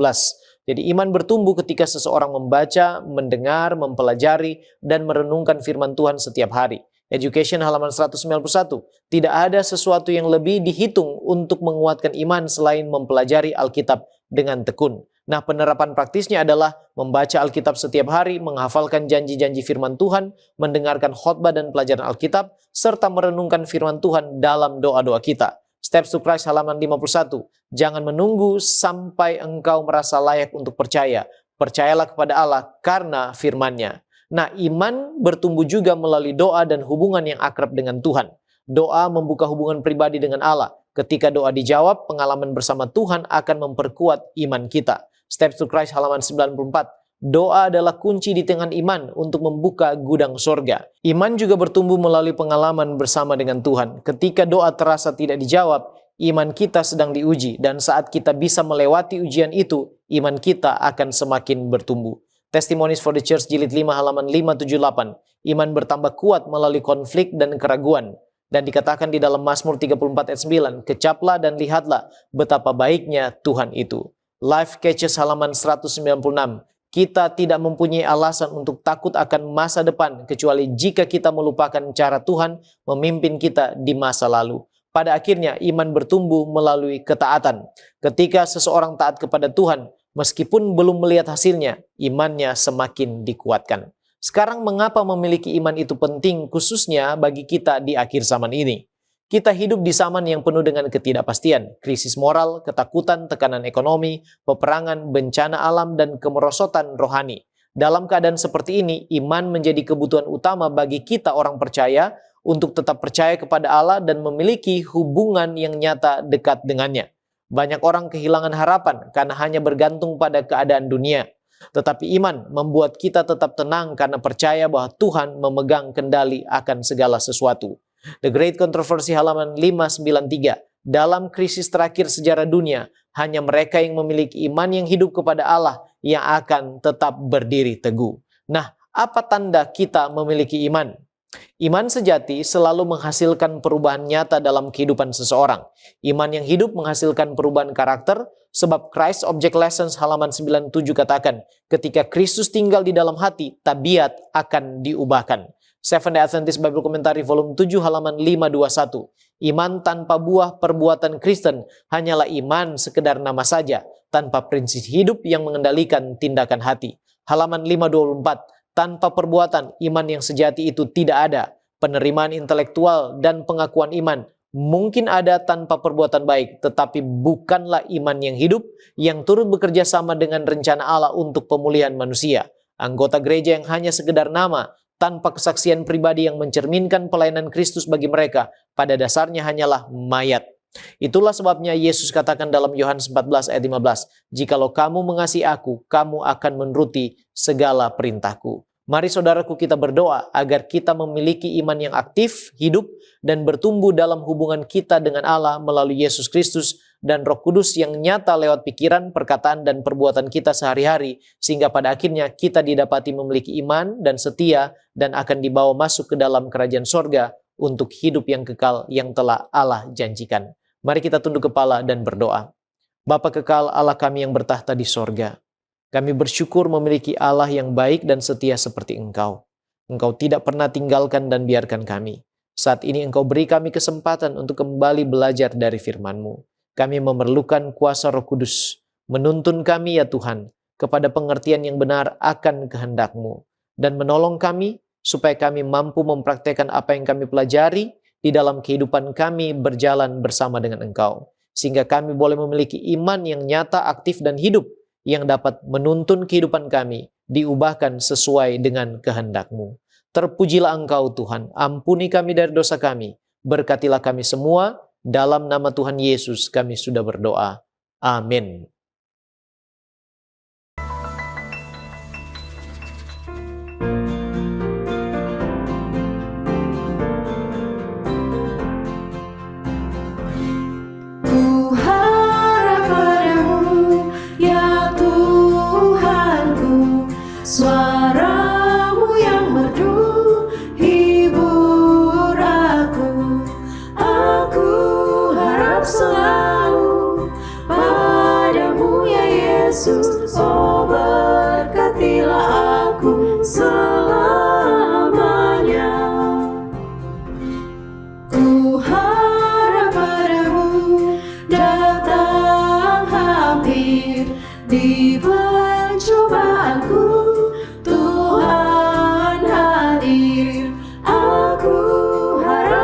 Jadi iman bertumbuh ketika seseorang membaca, mendengar, mempelajari, dan merenungkan firman Tuhan setiap hari. Education halaman 191. Tidak ada sesuatu yang lebih dihitung untuk menguatkan iman selain mempelajari Alkitab dengan tekun. Nah, penerapan praktisnya adalah membaca Alkitab setiap hari, menghafalkan janji-janji firman Tuhan, mendengarkan khotbah dan pelajaran Alkitab, serta merenungkan firman Tuhan dalam doa-doa kita. Steps to Christ halaman 51. Jangan menunggu sampai engkau merasa layak untuk percaya. Percayalah kepada Allah karena firman-Nya. Nah, iman bertumbuh juga melalui doa dan hubungan yang akrab dengan Tuhan. Doa membuka hubungan pribadi dengan Allah. Ketika doa dijawab, pengalaman bersama Tuhan akan memperkuat iman kita. Steps to Christ halaman 94. Doa adalah kunci di tangan iman untuk membuka gudang sorga. Iman juga bertumbuh melalui pengalaman bersama dengan Tuhan. Ketika doa terasa tidak dijawab, iman kita sedang diuji. Dan saat kita bisa melewati ujian itu, iman kita akan semakin bertumbuh. Testimonies for the Church jilid 5 halaman 578. Iman bertambah kuat melalui konflik dan keraguan. Dan dikatakan di dalam Mazmur 34 ayat 9, kecaplah dan lihatlah betapa baiknya Tuhan itu. Life Catches halaman 196. Kita tidak mempunyai alasan untuk takut akan masa depan kecuali jika kita melupakan cara Tuhan memimpin kita di masa lalu. Pada akhirnya iman bertumbuh melalui ketaatan. Ketika seseorang taat kepada Tuhan, meskipun belum melihat hasilnya, imannya semakin dikuatkan. Sekarang mengapa memiliki iman itu penting khususnya bagi kita di akhir zaman ini? Kita hidup di zaman yang penuh dengan ketidakpastian, krisis moral, ketakutan, tekanan ekonomi, peperangan, bencana alam, dan kemerosotan rohani. Dalam keadaan seperti ini, iman menjadi kebutuhan utama bagi kita orang percaya untuk tetap percaya kepada Allah dan memiliki hubungan yang nyata dekat dengannya. Banyak orang kehilangan harapan karena hanya bergantung pada keadaan dunia. Tetapi iman membuat kita tetap tenang karena percaya bahwa Tuhan memegang kendali akan segala sesuatu. The Great Controversy halaman 593. Dalam krisis terakhir sejarah dunia, hanya mereka yang memiliki iman yang hidup kepada Allah yang akan tetap berdiri teguh. Nah, apa tanda kita memiliki iman? Iman sejati selalu menghasilkan perubahan nyata dalam kehidupan seseorang. Iman yang hidup menghasilkan perubahan karakter, sebab Christ Object Lessons halaman 97 katakan, ketika Kristus tinggal di dalam hati, tabiat akan diubahkan. Seventh-day Adventist Bible Commentary volume 7 halaman 521. Iman tanpa buah perbuatan Kristen hanyalah iman sekedar nama saja, tanpa prinsip hidup yang mengendalikan tindakan hati. Halaman 524. Tanpa perbuatan, iman yang sejati itu tidak ada. Penerimaan intelektual dan pengakuan iman mungkin ada tanpa perbuatan baik, tetapi bukanlah iman yang hidup, yang turut bekerja sama dengan rencana Allah untuk pemulihan manusia. Anggota gereja yang hanya sekedar nama, tanpa kesaksian pribadi yang mencerminkan pelayanan Kristus bagi mereka, pada dasarnya hanyalah mayat. Itulah sebabnya Yesus katakan dalam Yohanes 14 ayat 15, "Jikalau kamu mengasihi aku, kamu akan menuruti segala perintahku." Mari saudaraku, kita berdoa agar kita memiliki iman yang aktif, hidup, dan bertumbuh dalam hubungan kita dengan Allah melalui Yesus Kristus dan Roh Kudus yang nyata lewat pikiran, perkataan, dan perbuatan kita sehari-hari, sehingga pada akhirnya kita didapati memiliki iman dan setia dan akan dibawa masuk ke dalam kerajaan sorga untuk hidup yang kekal yang telah Allah janjikan. Mari kita tunduk kepala dan berdoa. Bapa kekal, Allah kami yang bertahta di sorga. Kami bersyukur memiliki Allah yang baik dan setia seperti Engkau. Engkau tidak pernah tinggalkan dan biarkan kami. Saat ini Engkau beri kami kesempatan untuk kembali belajar dari firman-Mu. Kami memerlukan kuasa Roh Kudus. Menuntun kami ya Tuhan, kepada pengertian yang benar akan kehendak-Mu. Dan menolong kami supaya kami mampu mempraktekkan apa yang kami pelajari di dalam kehidupan kami berjalan bersama dengan Engkau. Sehingga kami boleh memiliki iman yang nyata, aktif, dan hidup yang dapat menuntun kehidupan kami, diubahkan sesuai dengan kehendak-Mu. Terpujilah Engkau Tuhan, ampuni kami dari dosa kami, berkatilah kami semua, dalam nama Tuhan Yesus kami sudah berdoa. Amin. Suaramu yang merdu hibur aku harap selalu padamu ya Yesus. Oh berkatilah aku selamanya. Ku harap padamu datang hampir di percobaanku.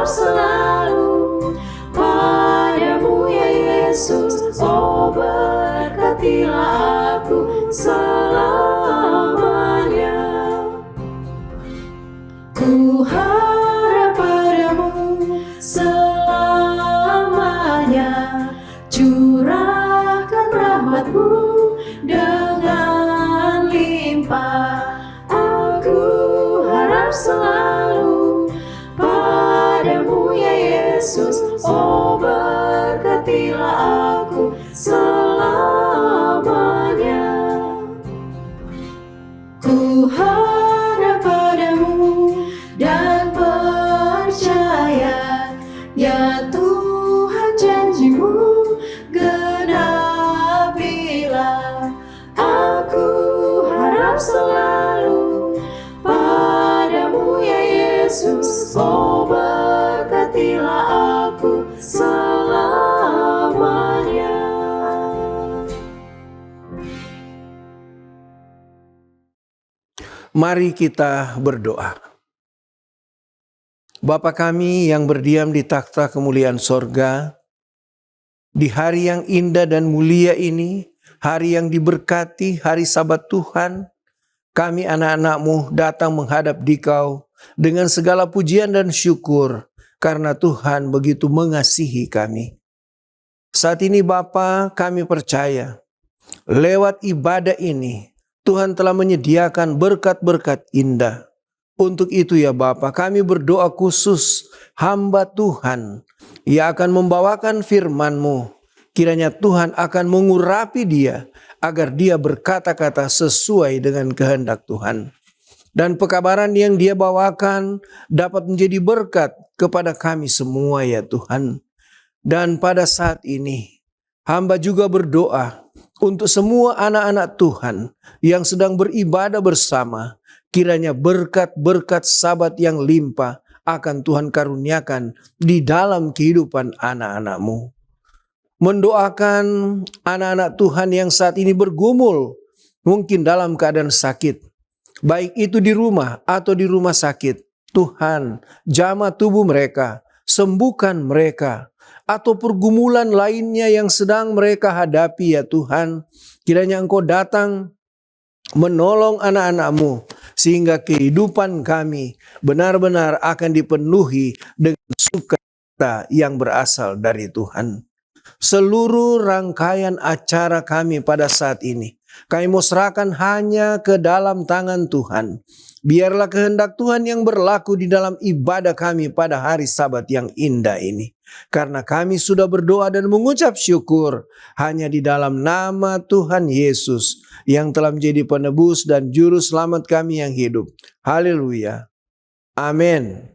Selalu padamu ya Yesus. Oh berkatilah aku selamanya. Ku harap padamu selamanya. Curahkan rahmat-Mu dengan limpah. Aku harap selalu padamu ya Yesus. Oh berkatilah aku selamanya. Ku harap padamu dan percaya ya Tuhan, janji-Mu genapilah. Aku harap selalu padamu ya Yesus. Oh berkatilah aku selamanya. Mari kita berdoa. Bapa kami yang berdiam di takhta kemuliaan sorga, di hari yang indah dan mulia ini, hari yang diberkati, hari Sabat Tuhan, kami anak-anak-Mu datang menghadap Dikau dengan segala pujian dan syukur karena Tuhan begitu mengasihi kami. Saat ini Bapa, kami percaya lewat ibadah ini Tuhan telah menyediakan berkat-berkat indah. Untuk itu ya Bapa, kami berdoa khusus hamba Tuhan yang akan membawakan firman-Mu. Kiranya Tuhan akan mengurapi dia agar dia berkata-kata sesuai dengan kehendak Tuhan. dan pekabaran yang dia bawakan dapat menjadi berkat kepada kami semua ya Tuhan. Dan pada saat ini hamba juga berdoa untuk semua anak-anak Tuhan yang sedang beribadah bersama. Kiranya berkat-berkat Sabat yang limpah akan Tuhan karuniakan di dalam kehidupan anak-anak-Mu. Mendoakan anak-anak Tuhan yang saat ini bergumul, mungkin dalam keadaan sakit, baik itu di rumah atau di rumah sakit. Tuhan, jamah tubuh mereka, sembuhkan mereka, atau pergumulan lainnya yang sedang mereka hadapi ya Tuhan. Kiranya Engkau datang menolong anak-anak-Mu, sehingga kehidupan kami benar-benar akan dipenuhi dengan sukacita yang berasal dari Tuhan. Seluruh rangkaian acara kami pada saat ini, kami mau serahkan hanya ke dalam tangan Tuhan. Biarlah kehendak Tuhan yang berlaku di dalam ibadah kami pada hari Sabat yang indah ini. Karena kami sudah berdoa dan mengucap syukur hanya di dalam nama Tuhan Yesus yang telah menjadi penebus dan juru selamat kami yang hidup. Haleluya. Amin.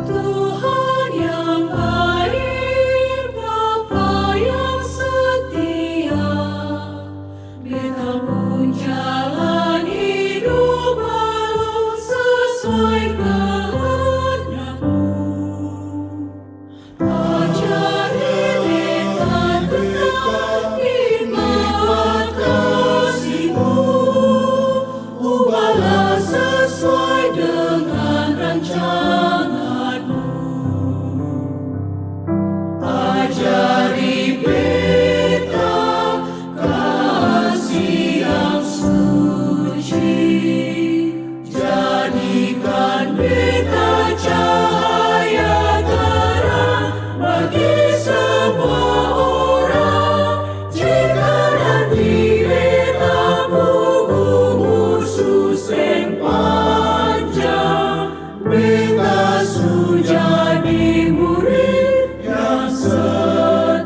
Tuhan yang baik, Bapa yang setia, Beta pun jalan hidup baru sesuai kehendak-Mu. Ajari Beta tetap nikmat kasih-Mu, ubahlah sesuai dengan rancangan-Mu. Ajari Beta kasih yang suci, jadikan Beta cahaya terang bagi semua orang. Jika nanti Beta berumur suseng panjang, Beta sudah jadi murid yang setia.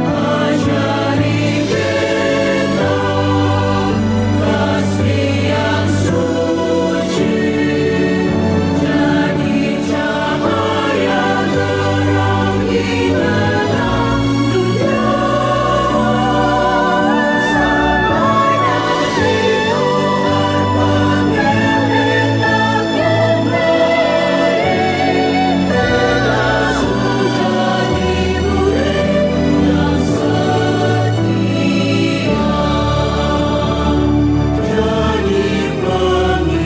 Ajari Beta kasih yang suci, jadi cahaya terang di dalam dunia. Sampai nanti Tuhan panggil Beta kembali, Beta sudah jadi murid yang setia, jadi pengikut-Mu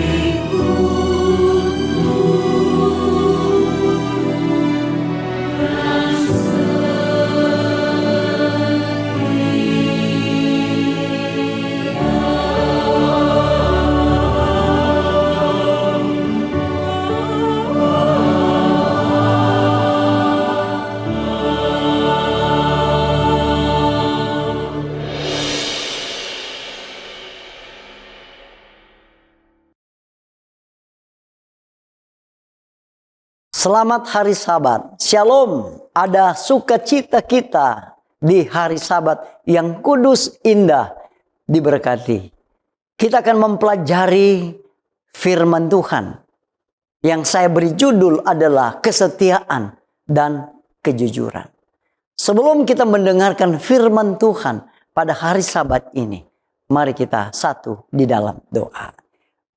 yang Selamat hari Sabat. Shalom. Ada sukacita kita di hari Sabat yang kudus, indah, diberkati. Kita akan mempelajari firman Tuhan yang saya beri judul adalah kesetiaan dan kejujuran. Sebelum kita mendengarkan firman Tuhan pada hari Sabat ini, mari kita satu di dalam doa.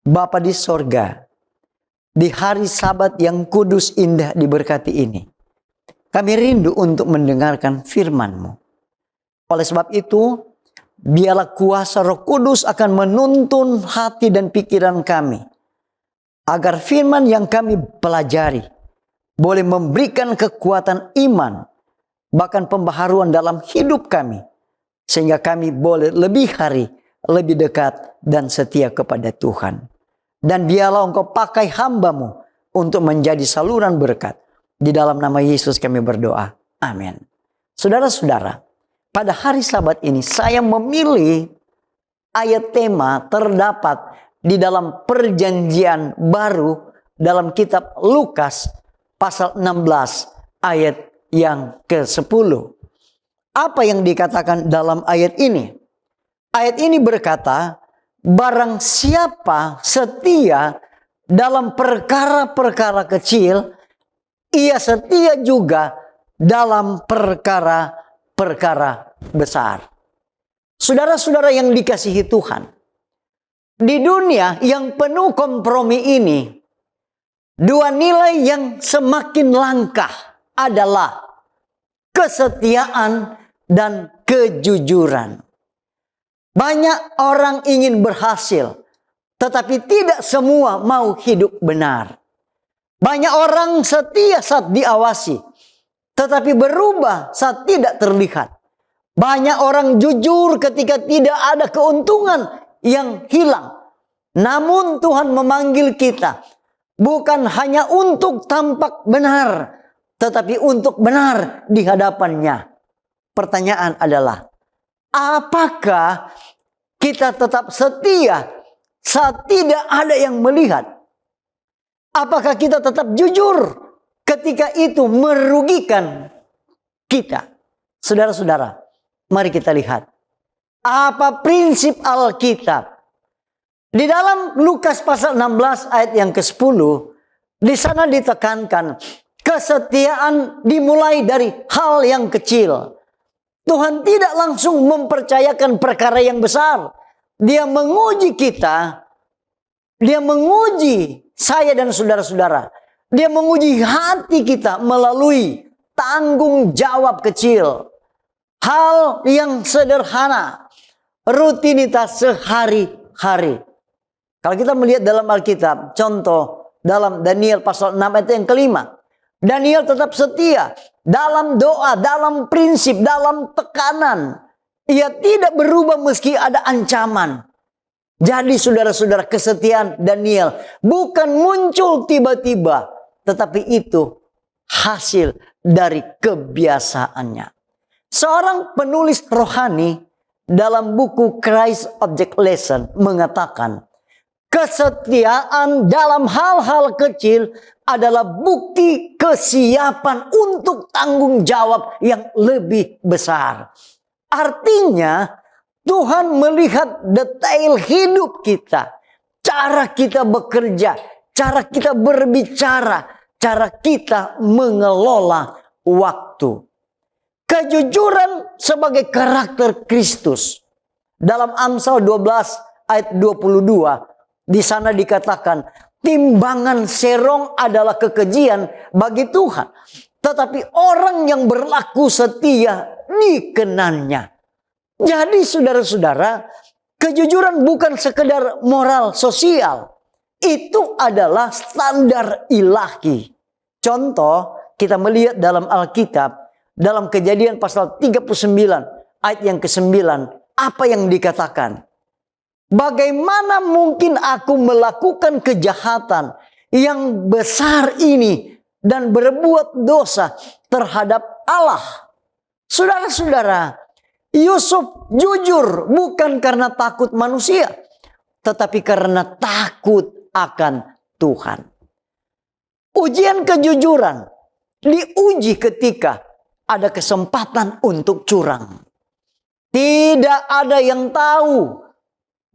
Bapa di sorga, di hari Sabat yang kudus, indah, diberkati ini. Kami rindu untuk mendengarkan firman-Mu. Oleh sebab itu, biarlah kuasa Roh Kudus akan menuntun hati dan pikiran kami, agar firman yang kami pelajari boleh memberikan kekuatan iman, bahkan pembaharuan dalam hidup kami, sehingga kami boleh lebih hari, lebih dekat dan setia kepada Tuhan. Dan biarlah Engkau pakai hamba-Mu untuk menjadi saluran berkat. Di dalam nama Yesus kami berdoa. Amin. Saudara-saudara, pada hari Sabat ini saya memilih ayat tema terdapat di dalam Perjanjian Baru dalam kitab Lukas pasal 16 ayat yang ke-10. Apa yang dikatakan dalam ayat ini? Ayat ini berkata, barang siapa setia dalam perkara-perkara kecil, ia setia juga dalam perkara-perkara besar. Saudara-saudara yang dikasihi Tuhan, di dunia yang penuh kompromi ini, dua nilai yang semakin langka adalah kesetiaan dan kejujuran. Banyak orang ingin berhasil, tetapi tidak semua mau hidup benar. Banyak orang setia saat diawasi, tetapi berubah saat tidak terlihat. Banyak orang jujur ketika tidak ada keuntungan yang hilang. Namun Tuhan memanggil kita bukan hanya untuk tampak benar, tetapi untuk benar di hadapannya. Pertanyaan adalah, apakah kita tetap setia saat tidak ada yang melihat? Apakah kita tetap jujur ketika itu merugikan kita? Saudara-saudara, mari kita lihat apa prinsip Alkitab. Di dalam Lukas pasal 16 ayat yang ke-10, di sana ditekankan kesetiaan dimulai dari hal yang kecil. Tuhan tidak langsung mempercayakan perkara yang besar. Dia menguji kita. Dia menguji saya dan saudara-saudara. Dia menguji hati kita melalui tanggung jawab kecil. Hal yang sederhana. Rutinitas sehari-hari. Kalau kita melihat dalam Alkitab, contoh dalam Daniel pasal 6 ayat yang ke-5. Daniel tetap setia dalam doa, dalam prinsip, dalam tekanan. Ia tidak berubah meski ada ancaman. Jadi saudara-saudara, kesetiaan Daniel bukan muncul tiba-tiba, tetapi itu hasil dari kebiasaannya. Seorang penulis rohani dalam buku Christ Object Lesson mengatakan, kesetiaan dalam hal-hal kecil adalah bukti kesiapan untuk tanggung jawab yang lebih besar. Artinya, Tuhan melihat detail hidup kita, cara kita bekerja, cara kita berbicara, cara kita mengelola waktu. Kejujuran sebagai karakter Kristus. Dalam Amsal 12 ayat 22, di sana dikatakan, timbangan serong adalah kekejian bagi Tuhan, tetapi orang yang berlaku setia dikenannya. Jadi saudara-saudara, kejujuran bukan sekedar moral sosial. Itu adalah standar ilahi. Contoh, kita melihat dalam Alkitab, dalam Kejadian pasal 39 ayat yang ke-9, apa yang dikatakan? Bagaimana mungkin aku melakukan kejahatan yang besar ini dan berbuat dosa terhadap Allah? Saudara-saudara, Yusuf jujur bukan karena takut manusia, tetapi karena takut akan Tuhan. Ujian kejujuran diuji ketika ada kesempatan untuk curang. Tidak ada yang tahu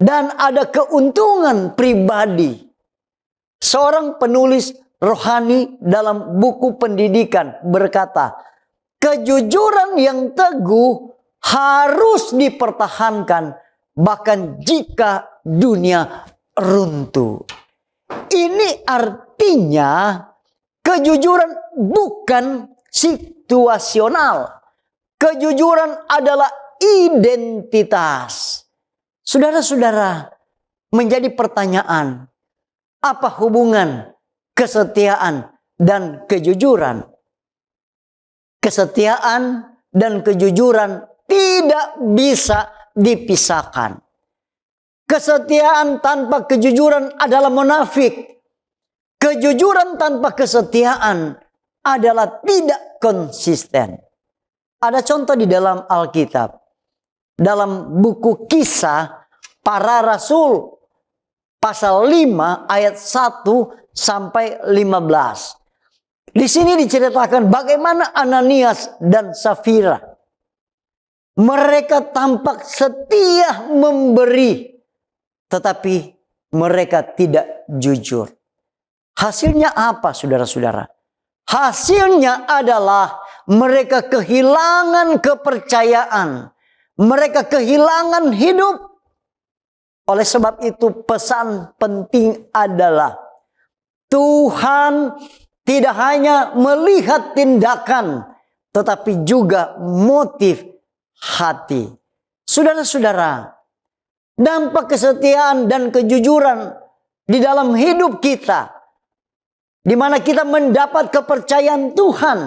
dan ada keuntungan pribadi. Seorang penulis rohani dalam buku pendidikan berkata, kejujuran yang teguh harus dipertahankan bahkan jika dunia runtuh. Ini arti Artinya, kejujuran bukan situasional. Kejujuran adalah identitas. Saudara-saudara, menjadi pertanyaan, apa hubungan kesetiaan dan kejujuran? Kesetiaan dan kejujuran tidak bisa dipisahkan. Kesetiaan tanpa kejujuran adalah munafik. Kejujuran tanpa kesetiaan adalah tidak konsisten. Ada contoh di dalam Alkitab. Dalam buku Kisah Para Rasul pasal 5 ayat 1 sampai 15. Di sini diceritakan bagaimana Ananias dan Safira. Mereka tampak setia memberi, tetapi mereka tidak jujur. Hasilnya apa, saudara-saudara? Hasilnya adalah mereka kehilangan kepercayaan. Mereka kehilangan hidup. Oleh sebab itu pesan penting adalah Tuhan tidak hanya melihat tindakan, tetapi juga motif hati. Saudara-saudara, dampak kesetiaan dan kejujuran di dalam hidup kita, di mana kita mendapat kepercayaan Tuhan.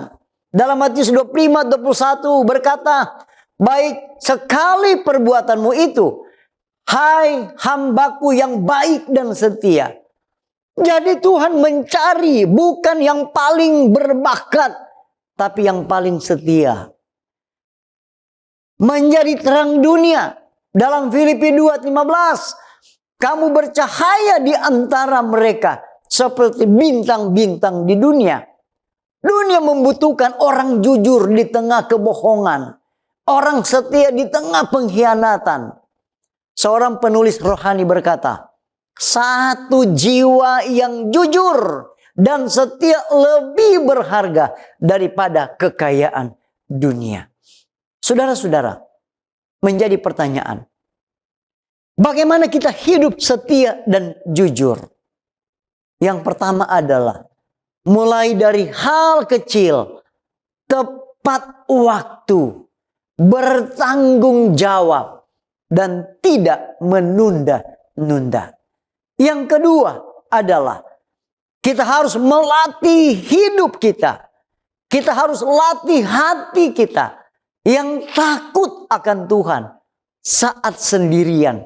Dalam Matius 25:21 berkata, baik sekali perbuatanmu itu, hai hambaku yang baik dan setia. Jadi Tuhan mencari bukan yang paling berbakat, tapi yang paling setia. Menjadi terang dunia. Dalam Filipi 2:15, kamu bercahaya di antara mereka seperti bintang-bintang di dunia. Dunia membutuhkan orang jujur di tengah kebohongan. Orang setia di tengah pengkhianatan. Seorang penulis rohani berkata, satu jiwa yang jujur dan setia lebih berharga daripada kekayaan dunia. Saudara-saudara, menjadi pertanyaan, bagaimana kita hidup setia dan jujur? Yang pertama adalah mulai dari hal kecil, tepat waktu, bertanggung jawab, dan tidak menunda-nunda. Yang kedua adalah kita harus melatih hidup kita. Kita harus latih hati kita yang takut akan Tuhan saat sendirian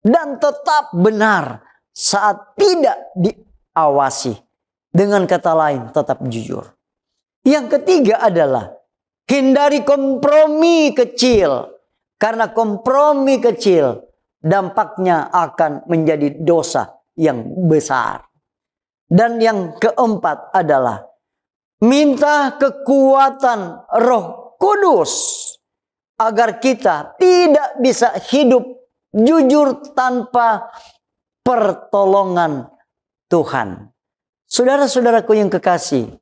dan tetap benar saat tidak diawasi. Dengan kata lain, tetap jujur. Yang ketiga adalah hindari kompromi kecil. Karena kompromi kecil dampaknya akan menjadi dosa yang besar. Dan yang keempat adalah minta kekuatan Roh Kudus agar kita tidak bisa hidup jujur tanpa pertolongan Tuhan. Saudara-saudaraku yang kekasih,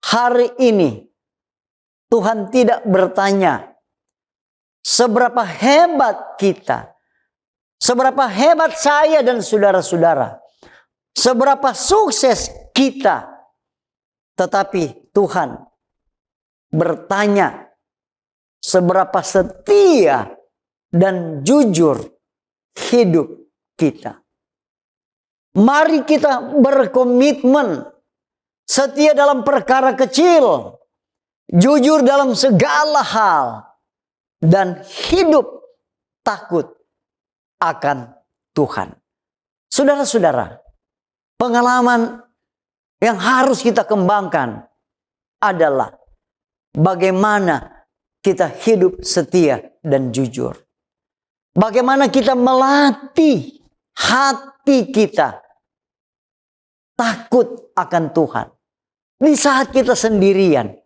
hari ini Tuhan tidak bertanya seberapa hebat kita, seberapa hebat saya dan saudara-saudara, seberapa sukses kita, tetapi Tuhan bertanya seberapa setia dan jujur hidup kita. Mari kita berkomitmen setia dalam perkara kecil, jujur dalam segala hal, dan hidup takut akan Tuhan. Saudara-saudara, pengalaman yang harus kita kembangkan adalah bagaimana kita hidup setia dan jujur. Bagaimana kita melatih hati kita takut akan Tuhan. Di saat kita sendirian,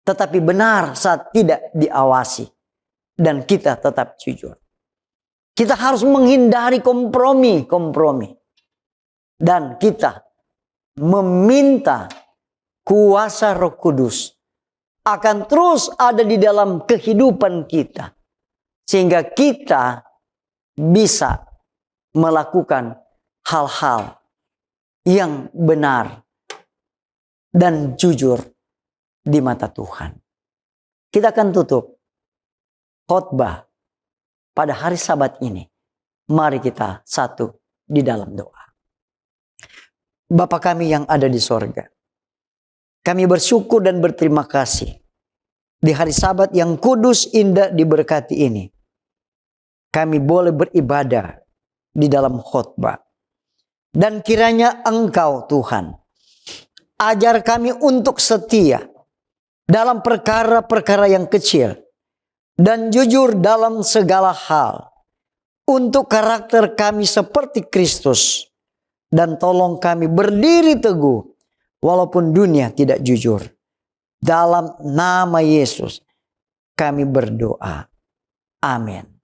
tetapi benar saat tidak diawasi. Dan kita tetap jujur. Kita harus menghindari kompromi. Dan kita meminta kuasa Roh Kudus akan terus ada di dalam kehidupan kita. Sehingga kita bisa melakukan hal-hal yang benar dan jujur di mata Tuhan. Kita akan tutup khotbah pada hari Sabat ini. Mari kita satu di dalam doa. Bapa kami yang ada di sorga, kami bersyukur dan berterima kasih di hari Sabat yang kudus, indah, diberkati ini. Kami boleh beribadah di dalam khotbah. Dan kiranya Engkau Tuhan, ajar kami untuk setia dalam perkara-perkara yang kecil dan jujur dalam segala hal, untuk karakter kami seperti Kristus. Dan tolong kami berdiri teguh walaupun dunia tidak jujur. Dalam nama Yesus kami berdoa. Amin.